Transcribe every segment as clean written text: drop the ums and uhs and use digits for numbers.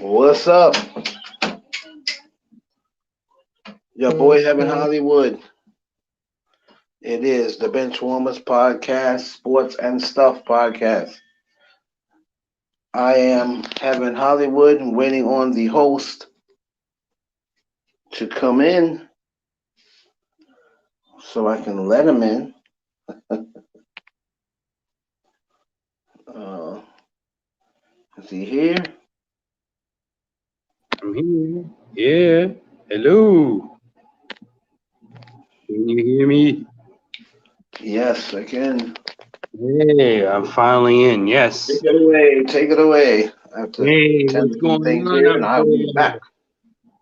What's up? Your boy Heaven Hollywood. It is the Benchwarmers podcast, sports and stuff podcast. I am Heaven Hollywood and waiting on the host to come in so I can let him in. Is he here? I'm here. Yeah. Hello. Can you hear me? Yes, I can. Hey, I'm finally in. Yes. Take it away. Take it away. I have to Hey, attend what's to some going things on here out and I'll be back. there?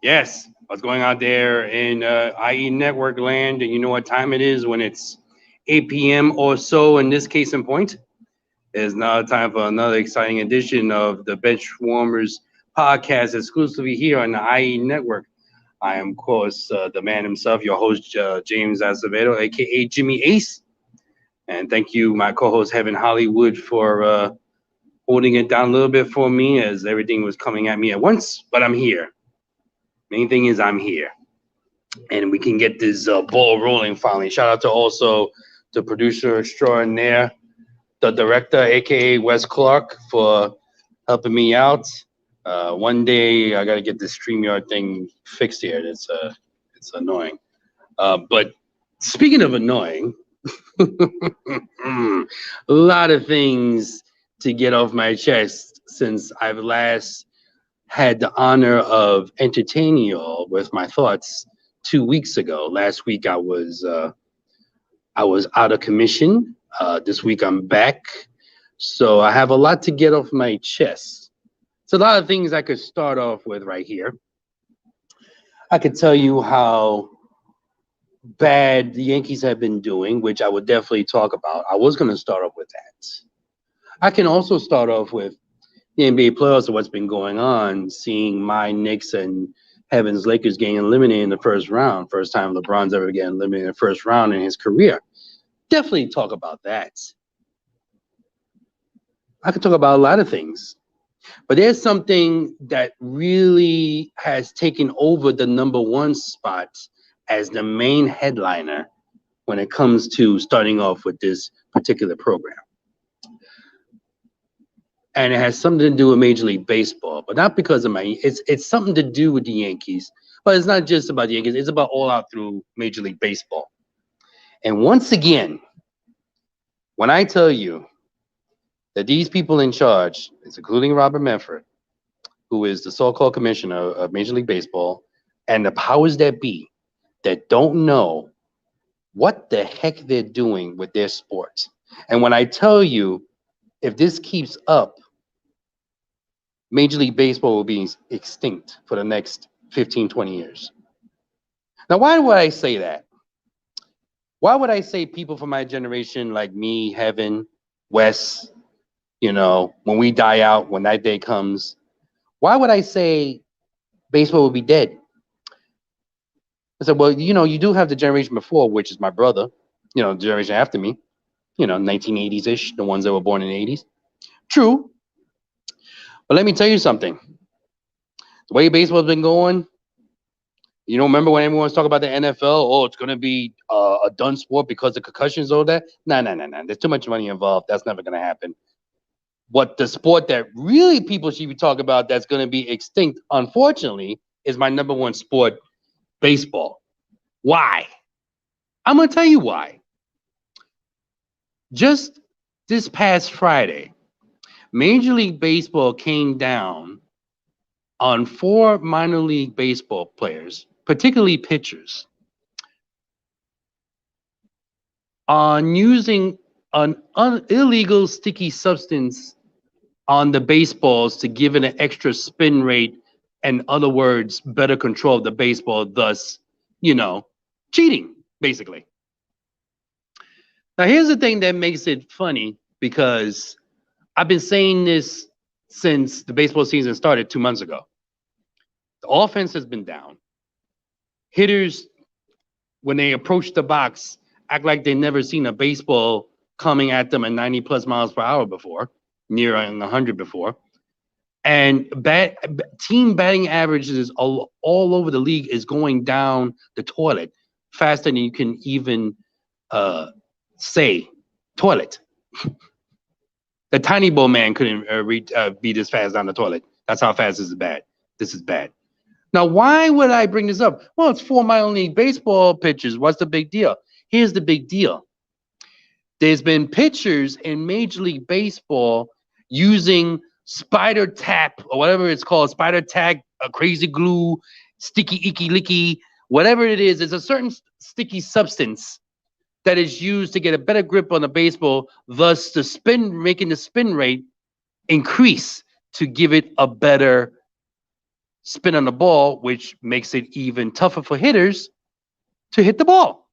Yes. What's going on there in IE Network land? And you know what time it is when it's 8 p.m. or so in this case in point? It's now time for another exciting edition of the Benchwarmers podcast exclusively here on the IE Network. I am, of course, the man himself, your host, James Acevedo, a.k.a. Jimmy Ace. And thank you, my co-host, Heaven Hollywood, for holding it down a little bit for me as everything was coming at me at once. But I'm here. Main thing is I'm here. And we can get this ball rolling finally. Shout out to also the producer extraordinaire, the director, a.k.a. Wes Clark, for helping me out. One day I got to get this StreamYard thing fixed here. It's annoying. But speaking of annoying, a lot of things to get off my chest since I've last had the honor of entertaining you all with my thoughts 2 weeks ago. Last week I was out of commission. This week I'm back. So I have a lot to get off my chest. It's a lot of things I could start off with right here. I could tell you how bad the Yankees have been doing, which I would definitely talk about. I was going to start off with that. I can also start off with the NBA playoffs and what's been going on, seeing my Knicks and Heaven's Lakers getting eliminated in the first round. First time LeBron's ever getting eliminated in the first round in his career. Definitely talk about that. I could talk about a lot of things. But there's something that really has taken over the number one spot as the main headliner when it comes to starting off with this particular program. And it has something to do with Major League Baseball, but not because of it's something to do with the Yankees. But it's not just about the Yankees. It's about all out through Major League Baseball. And once again, when I tell you that these people in charge, it's including Robert Manfred, who is the so-called commissioner of Major League Baseball, and the powers that be that don't know what the heck they're doing with their sport. And when I tell you, if this keeps up, Major League Baseball will be extinct for the next 15, 20 years. Now, why would I say that? Why would I say people from my generation like me, Heaven, Wes, when we die out, when that day comes, why would I say baseball will be dead? I said, well, you do have the generation before, which is my brother, the generation after me, 1980s-ish, the ones that were born in the 80s. True. But let me tell you something. The way baseball's been going, remember when everyone was talking about the NFL? Oh, it's going to be a done sport because of concussions, all that? No. There's too much money involved. That's never going to happen. What the sport that really people should be talking about that's going to be extinct, unfortunately, is my number one sport, baseball. Why? I'm going to tell you why. Just this past Friday, Major League Baseball came down on 4 minor league baseball players, particularly pitchers, on using an illegal sticky substance on the baseballs to give it an extra spin rate, in other words, better control of the baseball, thus, cheating, basically. Now, here's the thing that makes it funny, because I've been saying this since the baseball season started 2 months ago. The offense has been down. Hitters, when they approach the box, act like they've never seen a baseball coming at them at 90 plus miles per hour before, near 100 before. And team batting averages all over the league is going down the toilet faster than you can even say toilet. The tiny bow man couldn't be this fast down the toilet. That's how fast this is bad. This is bad. Now, why would I bring this up? Well, it's 4 minor league baseball pitchers. What's the big deal? Here's the big deal. There's been pitchers in Major League Baseball using spider tap or whatever it's called, spider tack, crazy glue, sticky icky licky, whatever it is. It's a certain sticky substance that is used to get a better grip on the baseball, thus making the spin rate increase to give it a better spin on the ball, which makes it even tougher for hitters to hit the ball.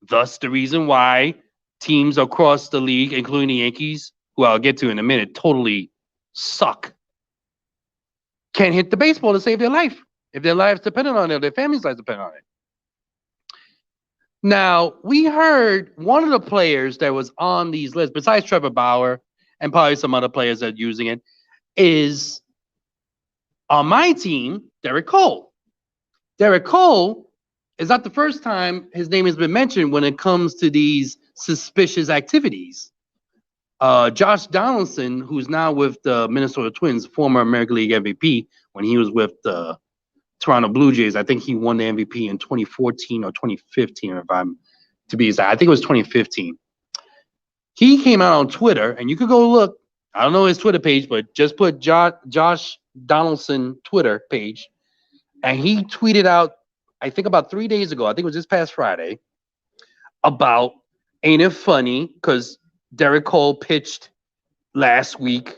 Thus, the reason why teams across the league, including the Yankees, who I'll get to in a minute, totally suck, can't hit the baseball to save their life. If their lives depend on it, their family's lives depend on it. Now, we heard one of the players that was on these lists, besides Trevor Bauer and probably some other players that are using it, is on my team, Derek Cole. Derek Cole is not the first time his name has been mentioned when it comes to these suspicious activities. Josh Donaldson, who's now with the Minnesota Twins, former American League MVP, when he was with the Toronto Blue Jays, I think he won the MVP in 2014 or 2015, if I'm to be exact. I think it was 2015. He came out on Twitter, and you could go look. I don't know his Twitter page, but just put Josh Donaldson Twitter page, and he tweeted out, I think about 3 days ago, I think it was this past Friday, about, ain't it funny, because Derek Cole pitched last week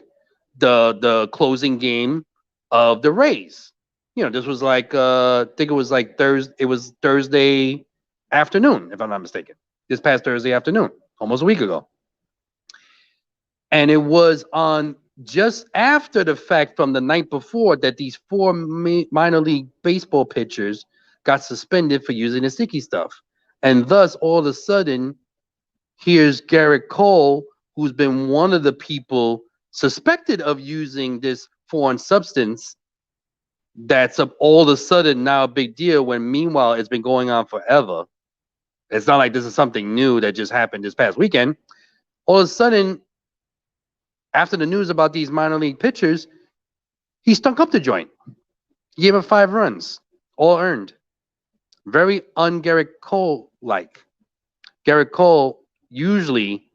the closing game of the Rays. You know, this was like I think it was like Thursday afternoon, if I'm not mistaken. This past Thursday afternoon, almost a week ago. And it was on just after the fact from the night before that these 4 minor league baseball pitchers got suspended for using the sticky stuff. And thus, all of a sudden, here's Garrett Cole, who's been one of the people suspected of using this foreign substance. That's all of a sudden now a big deal when meanwhile it's been going on forever. It's not like this is something new that just happened this past weekend. All of a sudden, after the news about these minor league pitchers, he stunk up the joint. He gave up 5 runs, all earned. Very un-Garrett Cole-like. Garrett Cole usually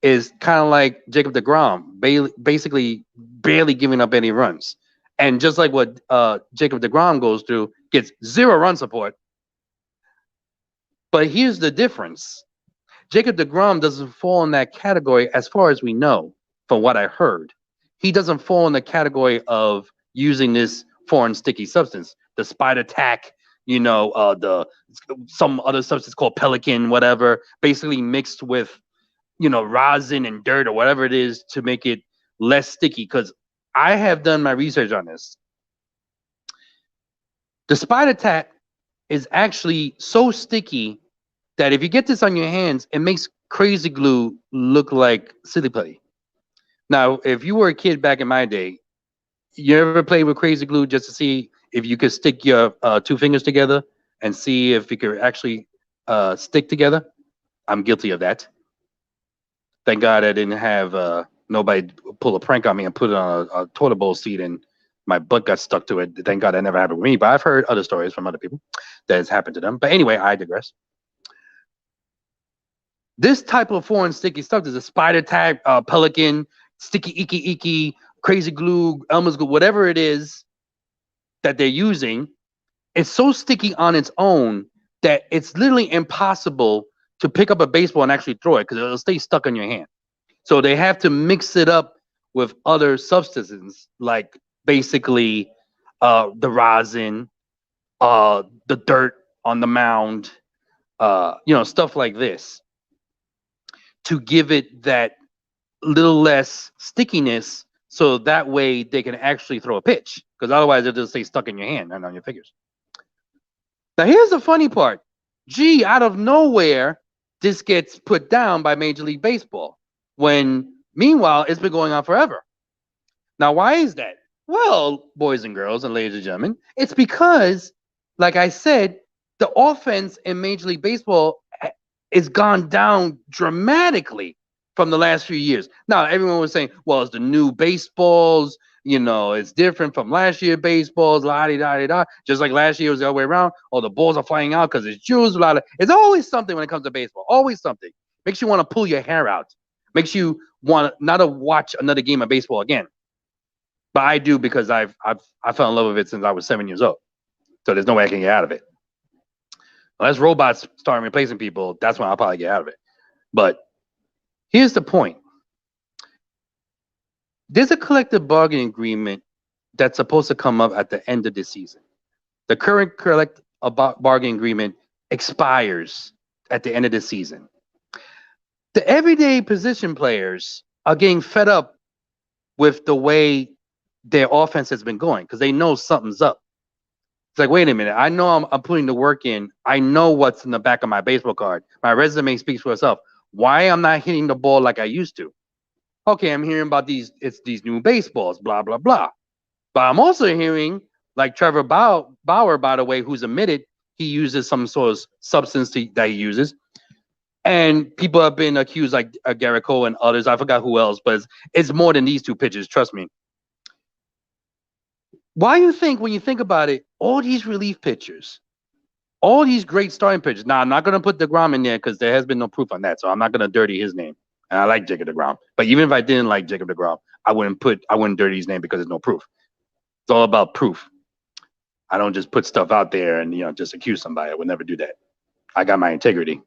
is kind of like Jacob deGrom, basically barely giving up any runs. And just like what Jacob deGrom goes through, gets 0 run support. But here's the difference. Jacob deGrom doesn't fall in that category as far as we know, from what I heard. He doesn't fall in the category of using this foreign sticky substance, the spider tack, you know, some other substance called pelican, whatever, basically mixed with, you know, rosin and dirt or whatever it is to make it less sticky. Because I have done my research on this. The spider tack is actually so sticky that if you get this on your hands, it makes crazy glue look like silly putty. Now, if you were a kid back in my day, you ever played with crazy glue just to see if you could stick your 2 fingers together and see if it could actually stick together? I'm guilty of that. Thank God I didn't have nobody pull a prank on me and put it on a toilet bowl seat and my butt got stuck to it. Thank God that never happened with me, but I've heard other stories from other people that has happened to them. But anyway, I digress. This type of foreign sticky stuff is a spider tag, pelican, sticky icky, crazy glue, Elmer's glue, whatever it is that they're using. It's so sticky on its own that it's literally impossible to pick up a baseball and actually throw it because it'll stay stuck on your hand. So they have to mix it up with other substances, like basically the rosin, the dirt on the mound, you know, stuff like this, to give it that little less stickiness, so that way they can actually throw a pitch, because otherwise it'll just stay stuck in your hand and on your fingers. Now here's the funny part. Gee, out of nowhere, this gets put down by Major League Baseball, when meanwhile it's been going on forever. Now why is that? Well, boys and girls and ladies and gentlemen, it's because, like I said, the offense in Major League Baseball is gone down dramatically from the last few years. Now, everyone was saying, well, it's the new baseballs, it's different from last year baseballs, la-di-da-di-da. Just like last year was the other way around. Oh, the balls are flying out because it's Jews, It's always something when it comes to baseball. Always something. Makes you want to pull your hair out. Makes you want not to watch another game of baseball again. But I do because I fell in love with it since I was 7 years old. So there's no way I can get out of it. Unless robots start replacing people, that's when I'll probably get out of it. But here's the point. There's a collective bargaining agreement that's supposed to come up at the end of the season. The current collective bargaining agreement expires at the end of the season. The everyday position players are getting fed up with the way their offense has been going because they know something's up. It's like, wait a minute. I know I'm putting the work in. I know what's in the back of my baseball card. My resume speaks for itself. Why am I not hitting the ball like I used to? Okay, I'm hearing about these new baseballs, blah, blah, blah. But I'm also hearing, like Trevor Bauer, by the way, who's admitted he uses some sort of substance that he uses. And people have been accused, like Garrett Cole and others. I forgot who else, but it's more than these two pitchers, trust me. Why you think, when you think about it, all these relief pitchers, all these great starting pitchers. Now, I'm not going to put DeGrom in there because there has been no proof on that, so I'm not going to dirty his name. And I like Jacob DeGrom. But even if I didn't like Jacob DeGrom, I wouldn't dirty his name because there's no proof. It's all about proof. I don't just put stuff out there and just accuse somebody. I would never do that. I got my integrity,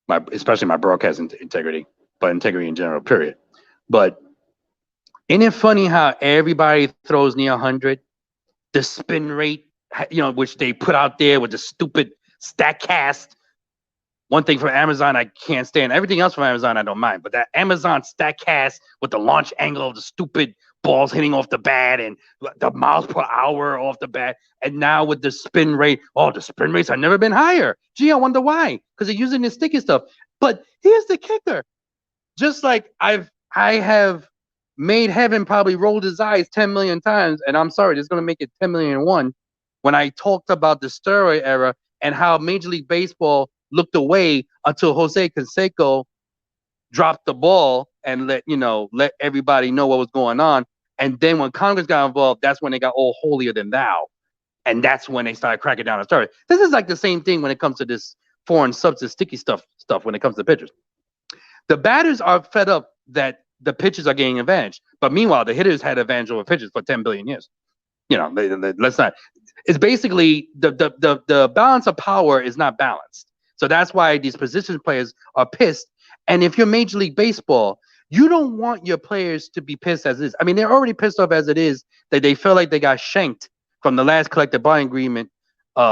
especially my broadcast integrity, but integrity in general, period. But isn't it funny how everybody throws near 100? The spin rate, which they put out there with the stupid StatCast. One thing from Amazon I can't stand. Everything else from Amazon I don't mind. But that Amazon StatCast with the launch angle of the stupid balls hitting off the bat and the miles per hour off the bat. And now with the spin rate, the spin rates have never been higher. Gee, I wonder why. Because they're using this sticky stuff. But here's the kicker. Just like I have made heaven probably rolled his eyes 10 million times, and I'm sorry, this is going to make it 10 million and one, when I talked about the steroid era and how Major League Baseball looked away until Jose Canseco dropped the ball and let everybody know what was going on. And then when Congress got involved, that's when they got all holier than thou. And that's when they started cracking down on steroids. This is like the same thing when it comes to this foreign substance, sticky stuff when it comes to pitchers. The batters are fed up that the pitchers are getting advantage. But meanwhile, the hitters had advantage over pitchers for 10 billion years. Let's not. It's basically the balance of power is not balanced. So that's why these position players are pissed. And if you're Major League Baseball, you don't want your players to be pissed as it is. I mean, they're already pissed off as it is that they feel like they got shanked from the last collective bargaining agreement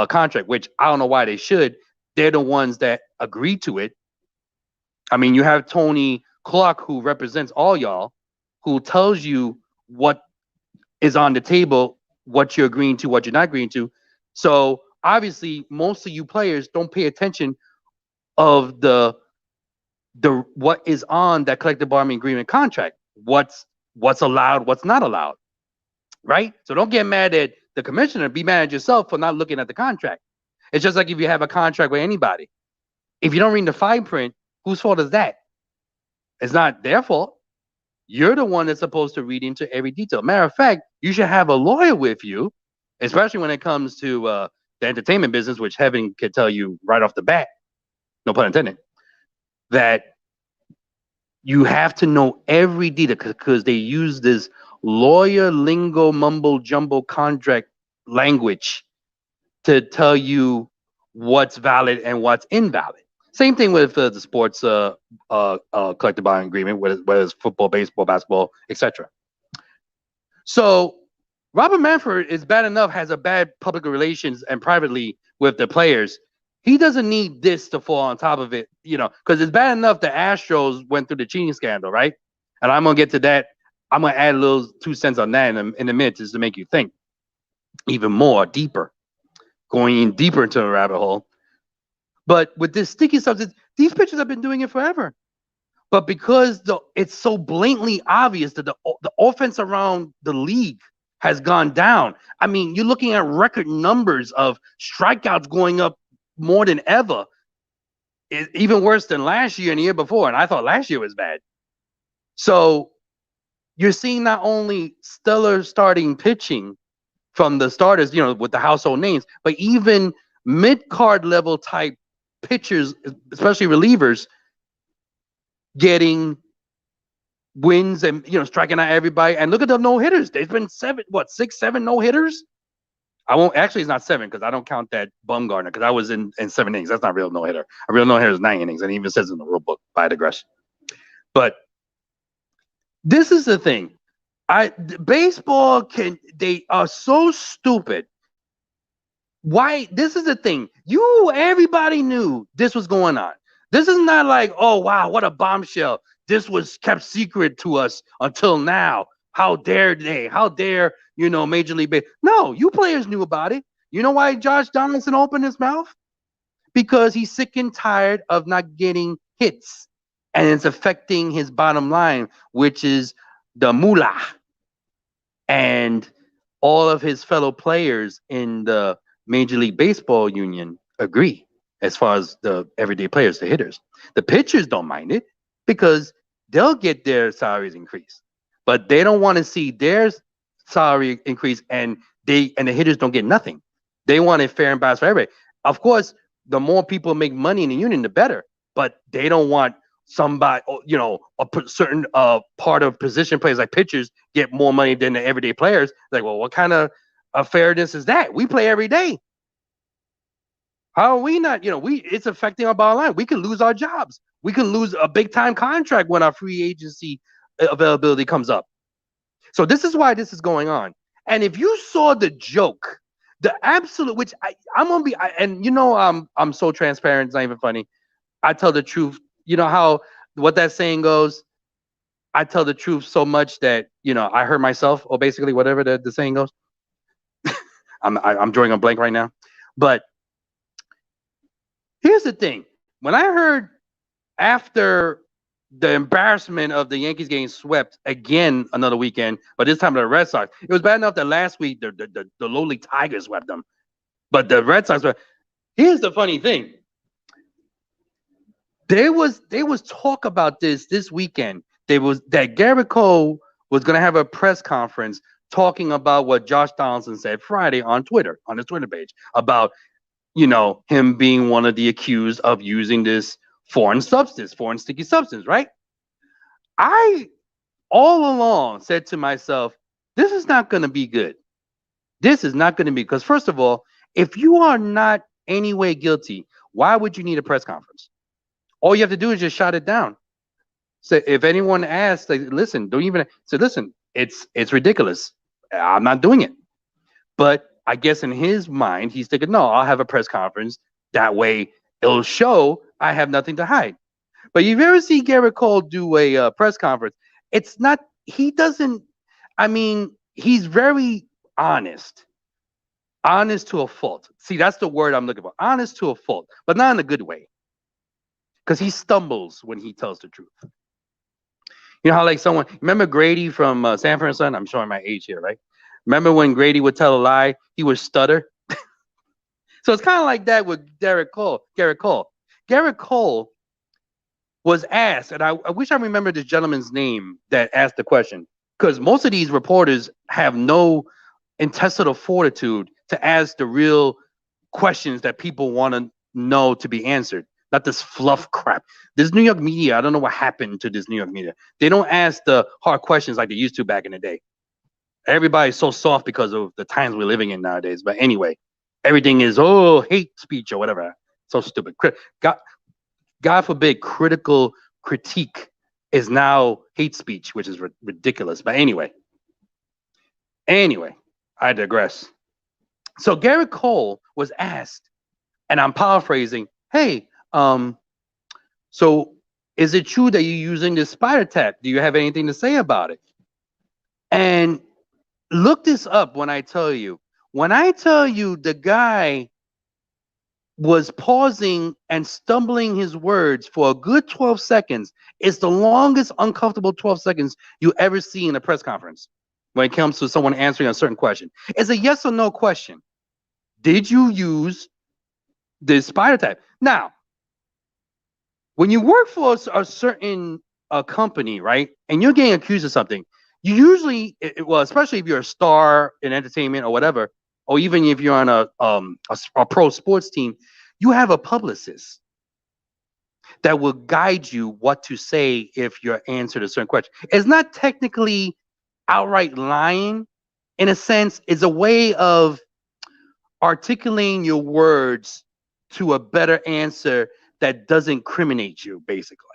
contract, which I don't know why they should. They're the ones that agreed to it. I mean, you have Tony Clark, who represents all y'all, who tells you what is on the table, what you're agreeing to, what you're not agreeing to. So obviously, most of you players don't pay attention of the what is on that collective bargaining agreement contract. What's allowed, what's not allowed, right? So don't get mad at the commissioner. Be mad at yourself for not looking at the contract. It's just like if you have a contract with anybody. If you don't read the fine print, whose fault is that? It's not their fault. You're the one that's supposed to read into every detail. Matter of fact, you should have a lawyer with you, especially when it comes to the entertainment business, which heaven can tell you right off the bat, no pun intended, that you have to know every detail because they use this lawyer lingo mumbo jumbo contract language to tell you what's valid and what's invalid. Same thing with the sports collective bargaining agreement, whether it's football, baseball, basketball, etc. So Robert Manfred is bad enough, has a bad public relations and privately with the players. He doesn't need this to fall on top of it, because it's bad enough the Astros went through the cheating scandal, right? And I'm going to get to that. I'm going to add a little 2 cents on that in a minute just to make you think even more deeper, going in deeper into the rabbit hole. But with this sticky substance, these pitchers have been doing it forever. But because it's so blatantly obvious that the offense around the league has gone down. I mean, you're looking at record numbers of strikeouts going up more than ever. Even worse than last year and the year before. And I thought last year was bad. So you're seeing not only stellar starting pitching from the starters, with the household names, but even mid-card level type pitchers, especially relievers, getting wins and striking out everybody. And look at the no-hitters. There's been 6, 7 no-hitters. I won't actually. It's not 7 because I don't count that Bumgarner because I was in 7 innings. That's not real no-hitter. A real no-hitter is 9 innings, and it even says in the rule book by digression. But this is the thing. Baseball they are so stupid. Why? This is the thing. Everybody knew this was going on. This is not like, oh wow, what a bombshell. This was kept secret to us until now. How dare they? How dare, Major League Baseball? No, you players knew about it. You know why Josh Donaldson opened his mouth? Because he's sick and tired of not getting hits. And it's affecting his bottom line, which is the moolah. And all of his fellow players in the Major League Baseball union agree as far as the everyday players, the hitters. The pitchers don't mind it because they'll get their salaries increased. But they don't want to see their salary increase and the hitters don't get nothing. They want it fair and balanced for everybody. Of course, the more people make money in the union, the better. But they don't want somebody, a certain part of position players like pitchers get more money than the everyday players. Like, well, what kind of fairness is that? We play every day. How are we not? It's affecting our bottom line. We can lose our jobs. We can lose a big time contract when our free agency availability comes up. So this is why this is going on. And if you saw the joke, the absolute, which I'm gonna be, I'm so transparent. It's not even funny. I tell the truth. You know what that saying goes. I tell the truth so much that I hurt myself, or basically whatever the saying goes. I'm drawing a blank right now, but here's the thing. When I heard after the embarrassment of the Yankees getting swept again another weekend, but this time the Red Sox, it was bad enough that last week the lowly Tigers swept them, but the Red Sox were. Here's the funny thing. There was talk about this weekend. That Garrett Cole was going to have a press conference talking about what Josh Donaldson said Friday on Twitter, on his Twitter page, about him being one of the accused of using this foreign sticky substance, right? I all along said to myself, this is not going to be good. This is not going to be, because first of all, if you are not anyway guilty, why would you need a press conference? All you have to do is just shut it down. So if anyone asks, listen, listen, it's ridiculous. I'm not doing it. But I guess in his mind, he's thinking, no, I'll have a press conference. That way it'll show I have nothing to hide. But you've ever seen Garrett Cole do a press conference? It's not, he's very honest. Honest to a fault. See, that's the word I'm looking for. Honest to a fault, but not in a good way. Because he stumbles when he tells the truth. You know how remember Grady from Sanford and Son? I'm showing my age here, right? Remember when Grady would tell a lie, he would stutter? So it's kind of like that with Garrett Cole. Garrett Cole was asked, and I wish I remember this gentleman's name that asked the question, because most of these reporters have no intestinal fortitude to ask the real questions that people want to know to be answered. Not this fluff crap. This New York media, I don't know what happened to this New York media. They don't ask the hard questions like they used to back in the day. Everybody's so soft because of the times we're living in nowadays. But anyway, everything is, hate speech or whatever. So stupid. God forbid, critical critique is now hate speech, which is ridiculous. But anyway, I digress. So Garrett Cole was asked, and I'm paraphrasing, hey, so is it true that you're using this spider tap? Do you have anything to say about it? And look this up when I tell you the guy was pausing and stumbling his words for a good 12 seconds. It's the longest uncomfortable 12 seconds you ever see in a press conference when it comes to someone answering a certain question. It's a yes or no question. Did you use this spider type? Now, when you work for a certain company, right, and you're getting accused of something, you usually, well, especially if you're a star in entertainment or whatever, or even if you're on a pro sports team, you have a publicist that will guide you what to say if you're answered a certain question. It's not technically outright lying. In a sense, it's a way of articulating your words to a better answer that doesn't incriminate you, basically.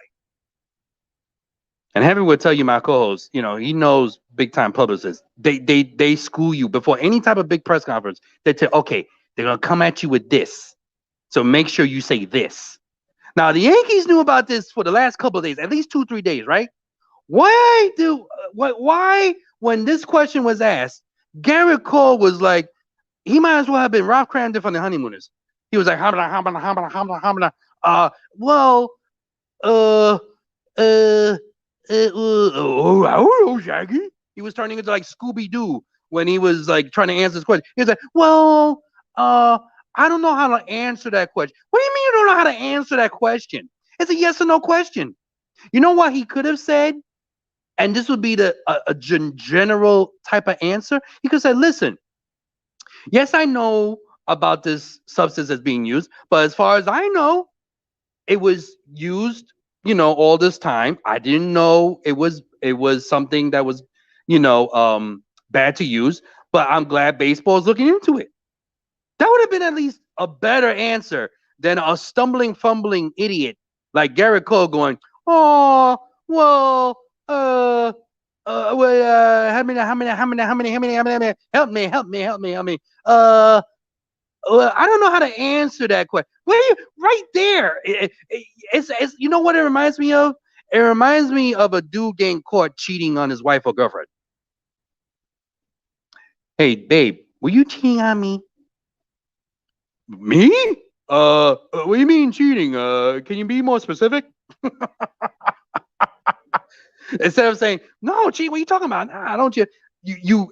And Henry would tell you, my co-host, you know, he knows big time publicists. They school you before any type of big press conference. They tell, okay, they're gonna come at you with this, so make sure you say this. Now the Yankees knew about this for the last couple of days, at least 2-3 days, right? Why when this question was asked, Garrett Cole was like, he might as well have been Ralph Cramden from the Honeymooners. He was like, well, oh, Shaggy. He was turning into like Scooby Doo when he was like trying to answer this question. He was like, well, I don't know how to answer that question. What do you mean you don't know how to answer that question? It's a yes or no question. You know what he could have said? And this would be a general type of answer. He could have said, listen, yes, I know about this substance that's being used, but as far as I know, it was used, you know, all this time. I didn't know it was something that was, you know, bad to use, but I'm glad baseball is looking into it. That would have been at least a better answer than a stumbling, fumbling idiot like Garrett Cole going, oh, well, how many, help me. Well, I don't know how to answer that question. Well, right there, it's you know what it reminds me of? It reminds me of a dude getting caught cheating on his wife or girlfriend. Hey, babe, were you cheating on me? Me? What do you mean cheating? Can you be more specific? Instead of saying, no, cheat, what are you talking about? Nah, don't you? You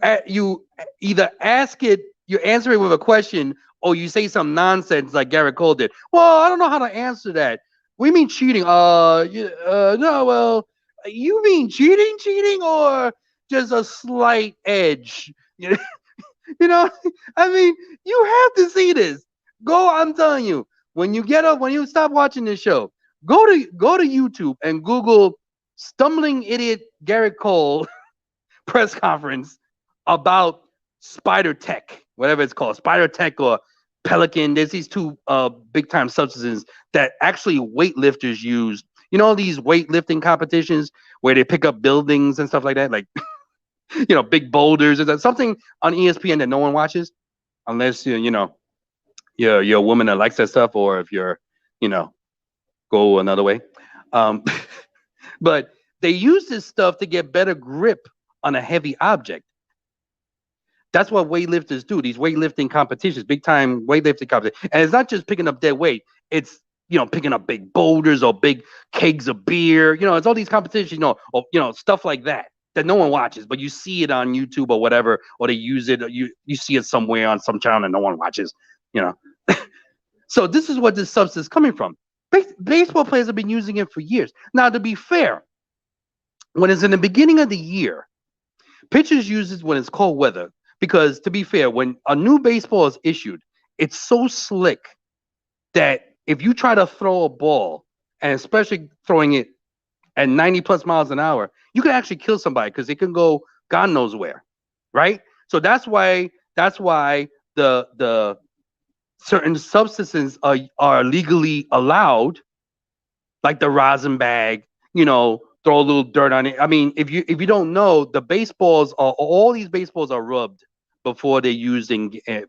either ask it, you answer it with a question, or you say some nonsense like Garrett Cole did. Well, I don't know how to answer that. We mean cheating. No, well, you mean cheating, or just a slight edge? You know, I mean, you have to see this. Go, I'm telling you, when you get up, when you stop watching this show, go to YouTube and Google stumbling idiot Garrett Cole press conference about spider tech, whatever it's called, spider tech or Pelican. There's these two big time substances that actually weightlifters use. You know, these weightlifting competitions where they pick up buildings and stuff like that, like you know, big boulders. Is that something on ESPN that no one watches unless you know you're a woman that likes that stuff, or if you're, you know, go another way. But they use this stuff to get better grip on a heavy object. That's what weightlifters do. These weightlifting competitions, big time weightlifting competitions, and it's not just picking up dead weight. It's, you know, picking up big boulders or big kegs of beer. You know, it's all these competitions. You know, or you know, stuff like that no one watches, but you see it on YouTube or whatever, or they use it. Or you see it somewhere on some channel and no one watches. You know, so this is what this substance is coming from. Baseball players have been using it for years. Now, to be fair, when it's in the beginning of the year, pitchers use it when it's cold weather. Because to be fair, when a new baseball is issued, it's so slick that if you try to throw a ball, and especially throwing it at 90 plus miles an hour, you can actually kill somebody because it can go God knows where, right? So that's why the certain substances are legally allowed, like the rosin bag, you know, throw a little dirt on it. I mean, if you don't know, the baseballs are, all these baseballs are rubbed before they're used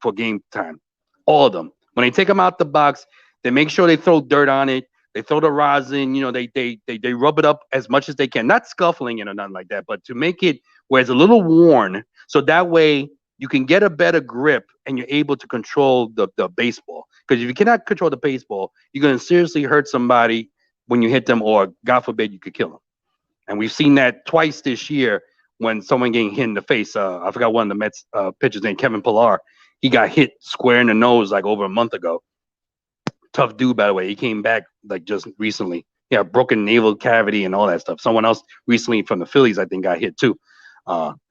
for game time. All of them. When they take them out the box, they make sure they throw dirt on it. They throw the rosin, you know, they rub it up as much as they can. Not scuffling it or nothing like that, but to make it where it's a little worn, so that way you can get a better grip and you're able to control the baseball. Because if you cannot control the baseball, you're going to seriously hurt somebody when you hit them, or God forbid, you could kill them. And we've seen that twice this year when someone getting hit in the face. I forgot one of the Mets pitchers named Kevin Pillar. He got hit square in the nose like over a month ago. Tough dude, by the way. He came back like just recently. Yeah, broken naval cavity and all that stuff. Someone else recently from the Phillies, I think, got hit too.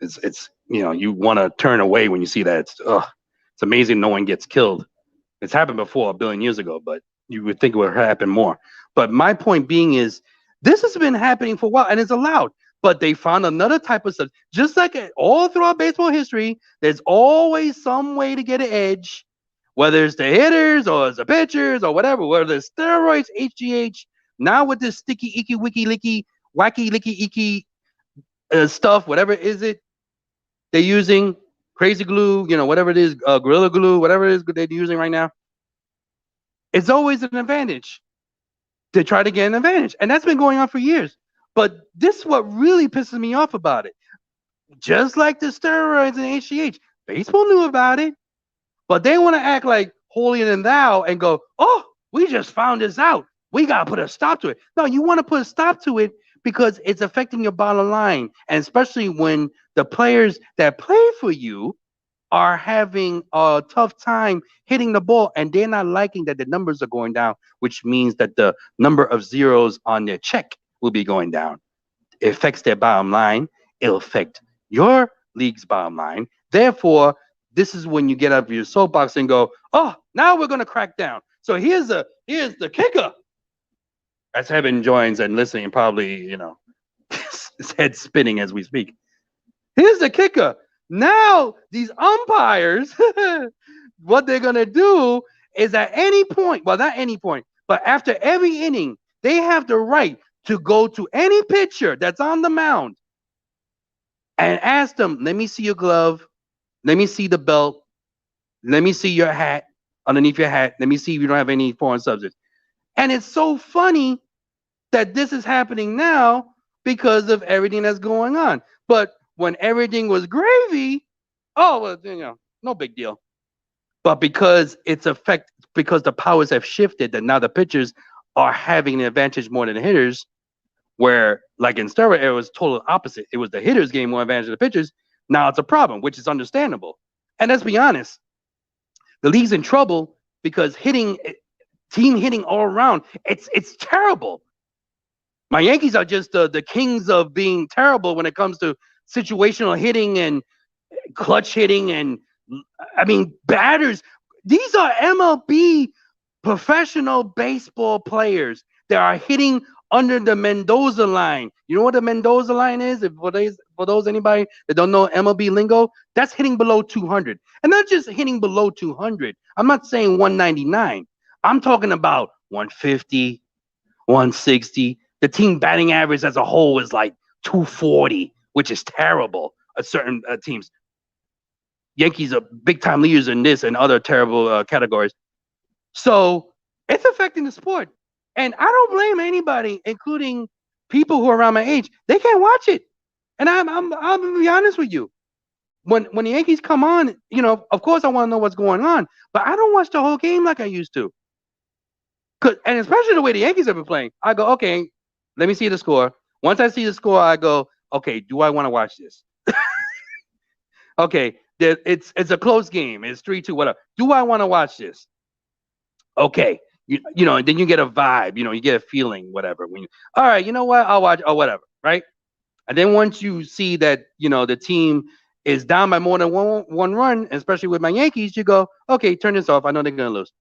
It's you want to turn away when you see that. It's amazing no one gets killed. It's happened before 1 billion years ago, but you would think it would happen more. But my point being is, this has been happening for a while and it's allowed. But they found another type of stuff. Just like all throughout baseball history, there's always some way to get an edge, whether it's the hitters or it's the pitchers or whatever, whether it's steroids, HGH. Now with this sticky, icky, wiki, licky, wacky, licky, icky stuff, whatever is it they're using, crazy glue, whatever it is, gorilla glue, whatever it is they're using right now, it's always an advantage to try to get an advantage. And that's been going on for years. But this is what really pisses me off about it. Just like the steroids and HGH, baseball knew about it, but they want to act like holier than thou and go, oh, we just found this out. We got to put a stop to it. No, you want to put a stop to it because it's affecting your bottom line. And especially when the players that play for you are having a tough time hitting the ball and they're not liking that the numbers are going down, which means that the number of zeros on their check will be going down. It affects their bottom line. It'll affect your league's bottom line. Therefore, this is when you get up your soapbox and go, oh, now we're going to crack down. So here's the kicker. As Heaven joins and listening, probably, his head spinning as we speak. Here's the kicker. Now, these umpires, what they're going to do is at any point, well, not any point, but after every inning, they have the right to go to any pitcher that's on the mound and ask them, let me see your glove. Let me see the belt. Let me see your hat underneath your hat. Let me see if you don't have any foreign substance. And it's so funny that this is happening now because of everything that's going on. But when everything was gravy, oh, well, no big deal. But because because the powers have shifted, that now the pitchers are having an advantage more than the hitters, where like in steroid era, it was total opposite. It was the hitters getting more advantage of the pitchers. Now it's a problem, which is understandable. And let's be honest, the league's in trouble because team hitting all around, it's terrible. My Yankees are just the kings of being terrible when it comes to situational hitting and clutch hitting and, batters. These are MLB professional baseball players that are hitting under the Mendoza line. You know what the Mendoza line is? For those anybody that don't know MLB lingo, that's hitting below 200. And not just hitting below 200. I'm not saying 199. I'm talking about 150, 160. The team batting average as a whole is like 240, which is terrible at certain teams. Yankees are big-time leaders in this and other terrible categories. So it's affecting the sport. And I don't blame anybody, including people who are around my age. They can't watch it. And I'll be honest with you. When the Yankees come on, of course I want to know what's going on. But I don't watch the whole game like I used to. And especially the way the Yankees have been playing. I go, okay, let me see the score. Once I see the score, I go, okay, do I want to watch this? Okay, it's a close game. It's 3-2, whatever. Do I want to watch this? Okay. And then you get a vibe, you get a feeling, whatever. All right, you know what? I'll watch, or whatever, right? And then once you see that, the team is down by more than one run, especially with my Yankees, you go, okay, turn this off. I know they're going to lose.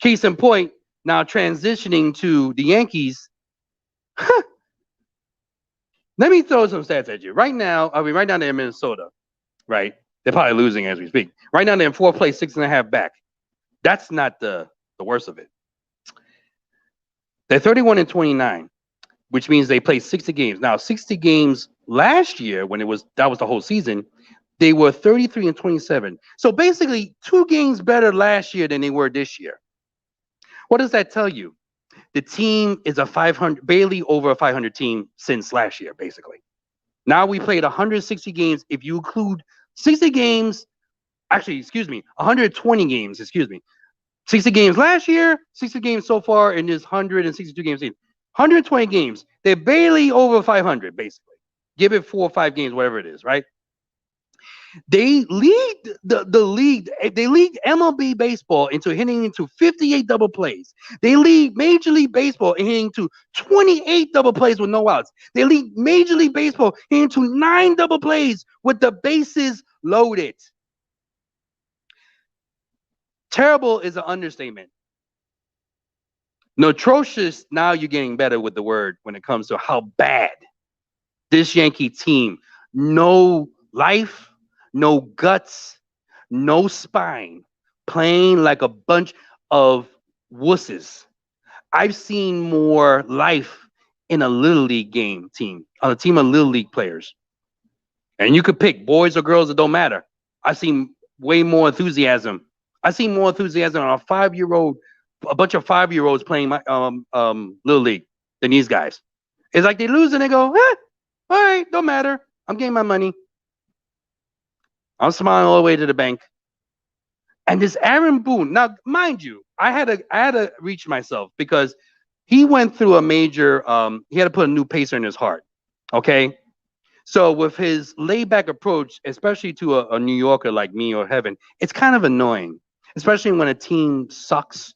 Case in point, now transitioning to the Yankees. Let me throw some stats at you. Right now they're in Minnesota, right? They're probably losing as we speak. Right now they're in 4th place, 6.5 back. That's not the worst of it. They're 31-29, which means they played 60 games. Now, 60 games last year, that was the whole season, they were 33-27. So basically 2 games better last year than they were this year. What does that tell you? The team is barely over a 500 team since last year, basically. Now we played 160 games. If you include 60 games Actually, excuse me, 120 games. Excuse me, 60 games last year, 60 games so far in this 162 games season. 120 games. They're barely over 500, basically. Give it 4 or 5 games, whatever it is, right? They lead the league. They lead MLB baseball into hitting into 58 double plays. They lead Major League Baseball in hitting to 28 double plays with no outs. They lead Major League Baseball hitting to 9 double plays with the bases loaded. Terrible is an understatement. No, atrocious. Now you're getting better with the word when it comes to how bad this Yankee team. No life, no guts, no spine, playing like a bunch of wusses. I've seen more life in a little league game team, on a team of little league players. And you could pick boys or girls, it don't matter. I've seen way more enthusiasm. I've seen more enthusiasm on a 5-year-old, a bunch of 5-year-olds playing my little league than these guys. It's like they lose and they go, all right, don't matter. I'm getting my money. I'm smiling all the way to the bank. And this Aaron Boone, now mind you, I had to reach myself because he went through a major. He had to put a new pacer in his heart. Okay, so with his laid back approach, especially to a New Yorker like me or Heaven, it's kind of annoying, especially when a team sucks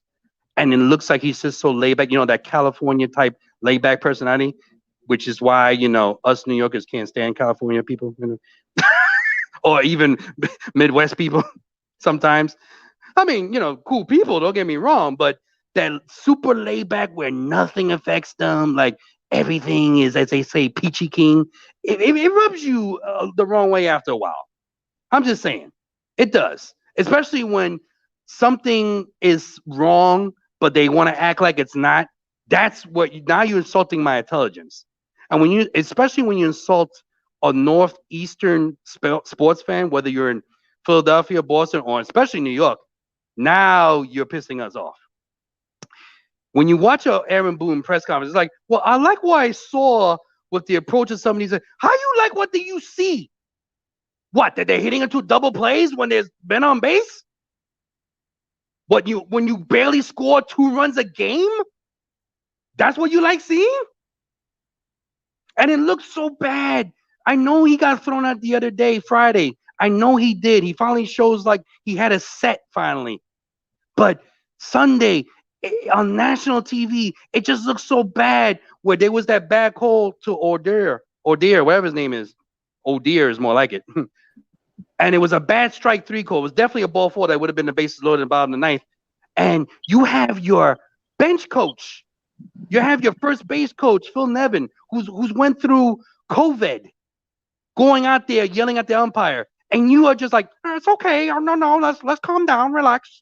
and it looks like he's just so laid back. You know, that California type laid back personality, which is why us New Yorkers can't stand California people, or even Midwest people sometimes. I mean, cool people, don't get me wrong, but that super laid back where nothing affects them, like everything is, as they say, peachy keen, it rubs you the wrong way after a while. I'm just saying. It does. Especially when something is wrong, but they want to act like it's not. That's what now you're insulting my intelligence. And especially when you insult a northeastern sports fan, whether you're in Philadelphia, Boston, or especially New York, now you're pissing us off. When you watch a Aaron Boone press conference, it's like, well, I like what I saw with the approach of some of these. How you like what do you see? What, that they're hitting into double plays when there's men on base? When you barely score 2 runs a game? That's what you like seeing? And it looks so bad. I know he got thrown out the other day, Friday. I know he did. He finally shows like he had a set finally. But Sunday on national TV, it just looks so bad where there was that back hole to O'Deer, whatever his name is. O'Deer is more like it. And it was a bad strike 3 call. It was definitely a ball 4 that would have been the bases loaded in the bottom of the 9th. And you have your bench coach. You have your first base coach, Phil Nevin, who's went through COVID, going out there yelling at the umpire. And you are just like, it's okay. Oh, no, let's calm down, relax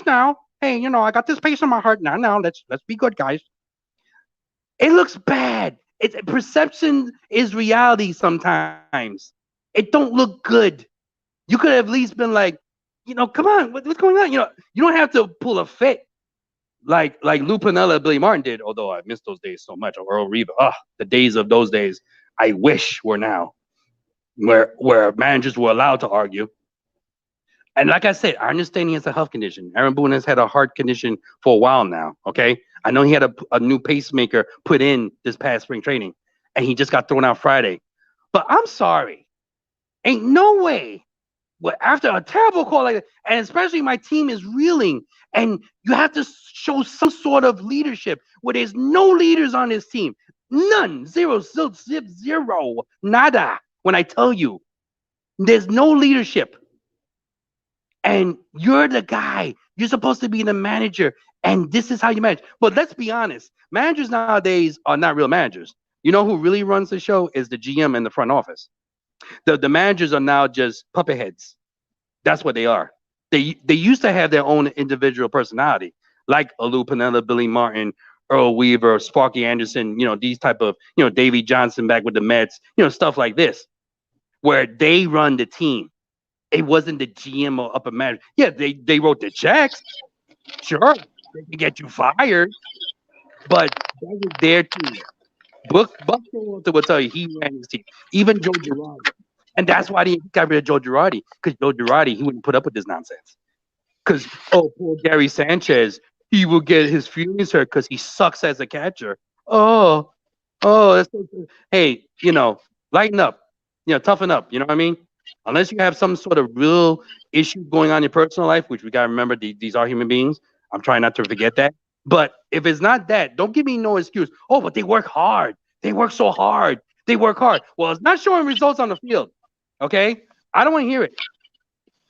now. Hey, I got this pace in my heart now. Now let's be good, guys. It looks bad. Perception is reality sometimes. It don't look good. You could have at least been like, come on, what's going on? You don't have to pull a fit like Lou Piniella, Billy Martin did. Although I miss those days so much. Or Earl Reba. The days of those days I wish were now, where managers were allowed to argue. And like I said, I understand he has a health condition. Aaron Boone has had a heart condition for a while now. Okay, I know he had a new pacemaker put in this past spring training, and he just got thrown out Friday. But I'm sorry, ain't no way. Well, after a terrible call like that, and especially my team is reeling, and you have to show some sort of leadership where there's no leaders on this team. None. Zero. Zero. Nada. When I tell you, there's no leadership. And you're the guy. You're supposed to be the manager. And this is how you manage. But let's be honest. Managers nowadays are not real managers. You know who really runs the show is the GM in the front office. The managers are now just puppet heads. That's what they are. They used to have their own individual personality, like Lou Piniella, Billy Martin, Earl Weaver, Sparky Anderson, these type of, Davey Johnson back with the Mets, stuff like this, where they run the team. It wasn't the GM or upper manager. Yeah, they wrote the checks. Sure, they can get you fired, but that was their team. Buck Showalter will tell you he ran his team. Even Joe Girardi. And that's why they got rid of Joe Girardi, because Joe Girardi, he wouldn't put up with this nonsense. Because, oh, poor Gary Sanchez, he will get his feelings hurt because he sucks as a catcher. Oh, oh, that's so good. Hey, lighten up, toughen up. You know what I mean? Unless you have some sort of real issue going on in your personal life, which we got to remember, these are human beings. I'm trying not to forget that. But if it's not that, don't give me no excuse. Oh, but they work hard. They work so hard. They work hard. Well, it's not showing results on the field. Okay? I don't want to hear it.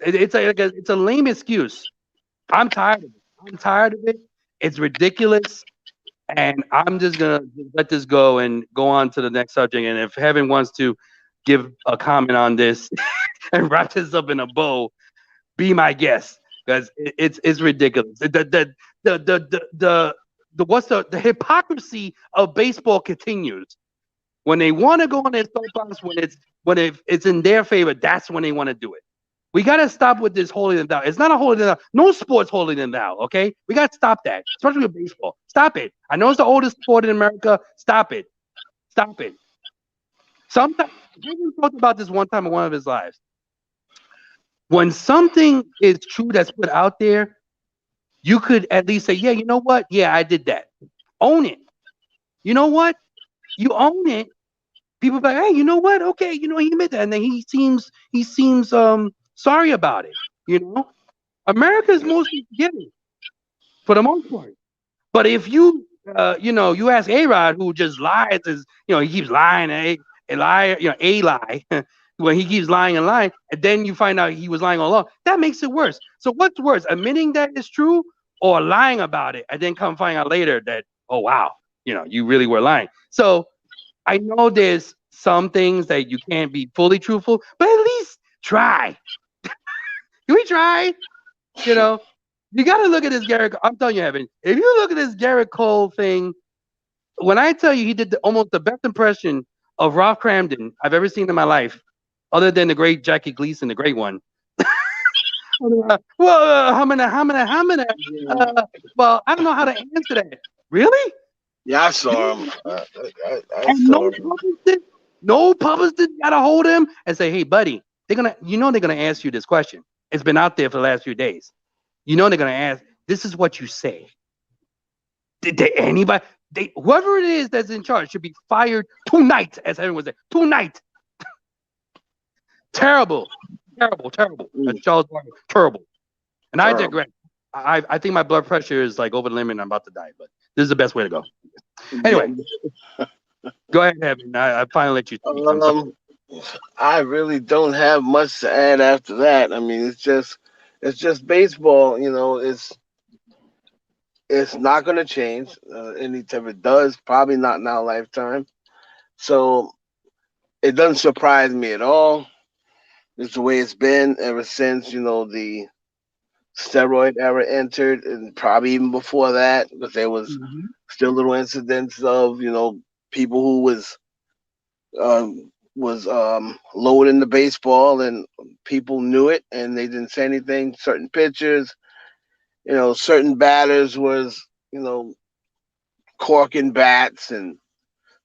It's a lame excuse. I'm tired of it. I'm tired of it. It's ridiculous. And I'm just going to let this go and go on to the next subject. And if Heaven wants to give a comment on this and wrap this up in a bow, be my guest, because it's ridiculous. The hypocrisy of baseball continues. When they want to go on their soapbox, when it's in their favor, that's when they want to do it. We got to stop with this holier than thou. It's not a holier than thou. No sport's holier than thou, okay? We got to stop that, especially with baseball. Stop it. I know it's the oldest sport in America. Stop it. Stop it. Sometimes, Jordan talked about this one time in one of his lives. When something is true that's put out there, you could at least say, yeah, you know what? Yeah, I did that. Own it. You know what? You own it. People be like, hey, you know what? Okay, he admit that, and then he seems sorry about it. America is mostly forgiving for the most part. But if you you ask A-Rod, who just lies, he keeps lying, a lie, when he keeps lying and lying, and then you find out he was lying all along, that makes it worse. So what's worse, admitting that it's true, or lying about it and then come find out later that, oh wow, you really were lying? So I know there's some things that you can't be fully truthful, but at least try. Can we try? You got to look at this Garrett. I'm telling you, Evan, if you look at this Garrett Cole thing, when I tell you he did almost the best impression of Ralph Cramden I've ever seen in my life, other than the great Jackie Gleason, the great one. Well, well, I don't know how to answer that. Really? Yeah, I saw him. I saw him. No publicist got to hold him and say, hey, buddy, they're going to ask you this question. It's been out there for the last few days. They're going to ask, this is what you say. Did anybody, whoever it is that's in charge should be fired tonight, as everyone said, tonight. Terrible. That's Charles Barkley. Terrible. And I digress. I think my blood pressure is like over the limit and I'm about to die, but this is the best way to go. Anyway, go ahead, Evan. I finally let you speak. I really don't have much to add after that. I mean, it's just baseball. It's not going to change anytime it does. Probably not in our lifetime. So it doesn't surprise me at all. It's the way it's been ever since the steroid era entered, and probably even before that, because there was still little incidents of people who was loading the baseball, and people knew it and they didn't say anything. Certain pitchers, certain batters was corking bats and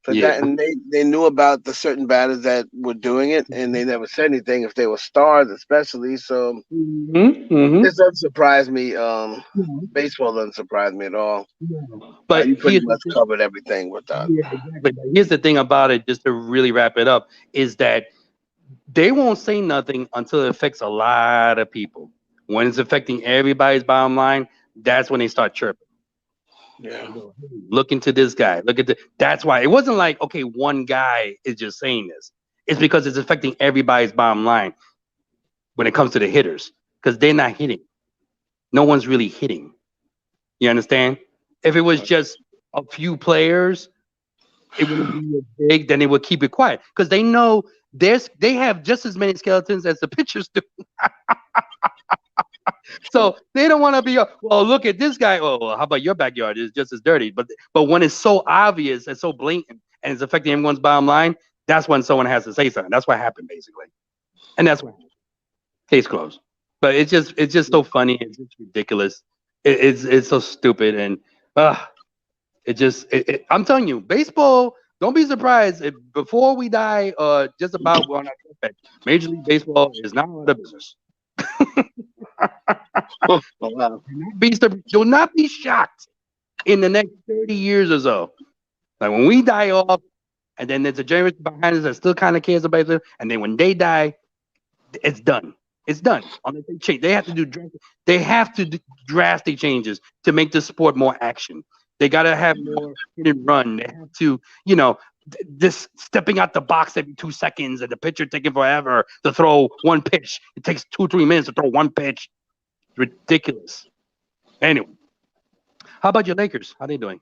that, and they knew about the certain batters that were doing it, and they never said anything if they were stars, especially. So this doesn't surprise me. Baseball doesn't surprise me at all. But you pretty much covered everything with that. Yeah, exactly. But here's the thing about it, just to really wrap it up, is that they won't say nothing until it affects a lot of people. When it's affecting everybody's bottom line, that's when they start chirping. Yeah. Look into this guy. That's why it wasn't like, okay, one guy is just saying this. It's because it's affecting everybody's bottom line when it comes to the hitters, because they're not hitting. No one's really hitting. You understand? If it was just a few players, it wouldn't be as big, then they would keep it quiet, because they know they have just as many skeletons as the pitchers do. So they don't want to be, well, look at this guy. Oh, well, how about your backyard? It's just as dirty. But when it's so obvious and so blatant and it's affecting everyone's bottom line, that's when someone has to say something. That's what happened, basically. And that's what happened. Case closed. But it's just so funny. It's just ridiculous. It's so stupid. And I'm telling you, baseball, Don't be surprised if before we die, just about we're on our deathbed, Major League Baseball is not out of business. Oh, wow. Do not be shocked in the next 30 years or so. Like when we die off, and then there's a generation behind us that still kind of cares about it, and then when they die, it's done. It's done. Unless they change, they have to do drastic changes to make the sport more action. They gotta have more hit and run. They have to, this stepping out the box every 2 seconds, and the pitcher taking forever to throw one pitch. It takes 2-3 minutes to throw one pitch. Ridiculous. Anyway, how about your Lakers? How they doing?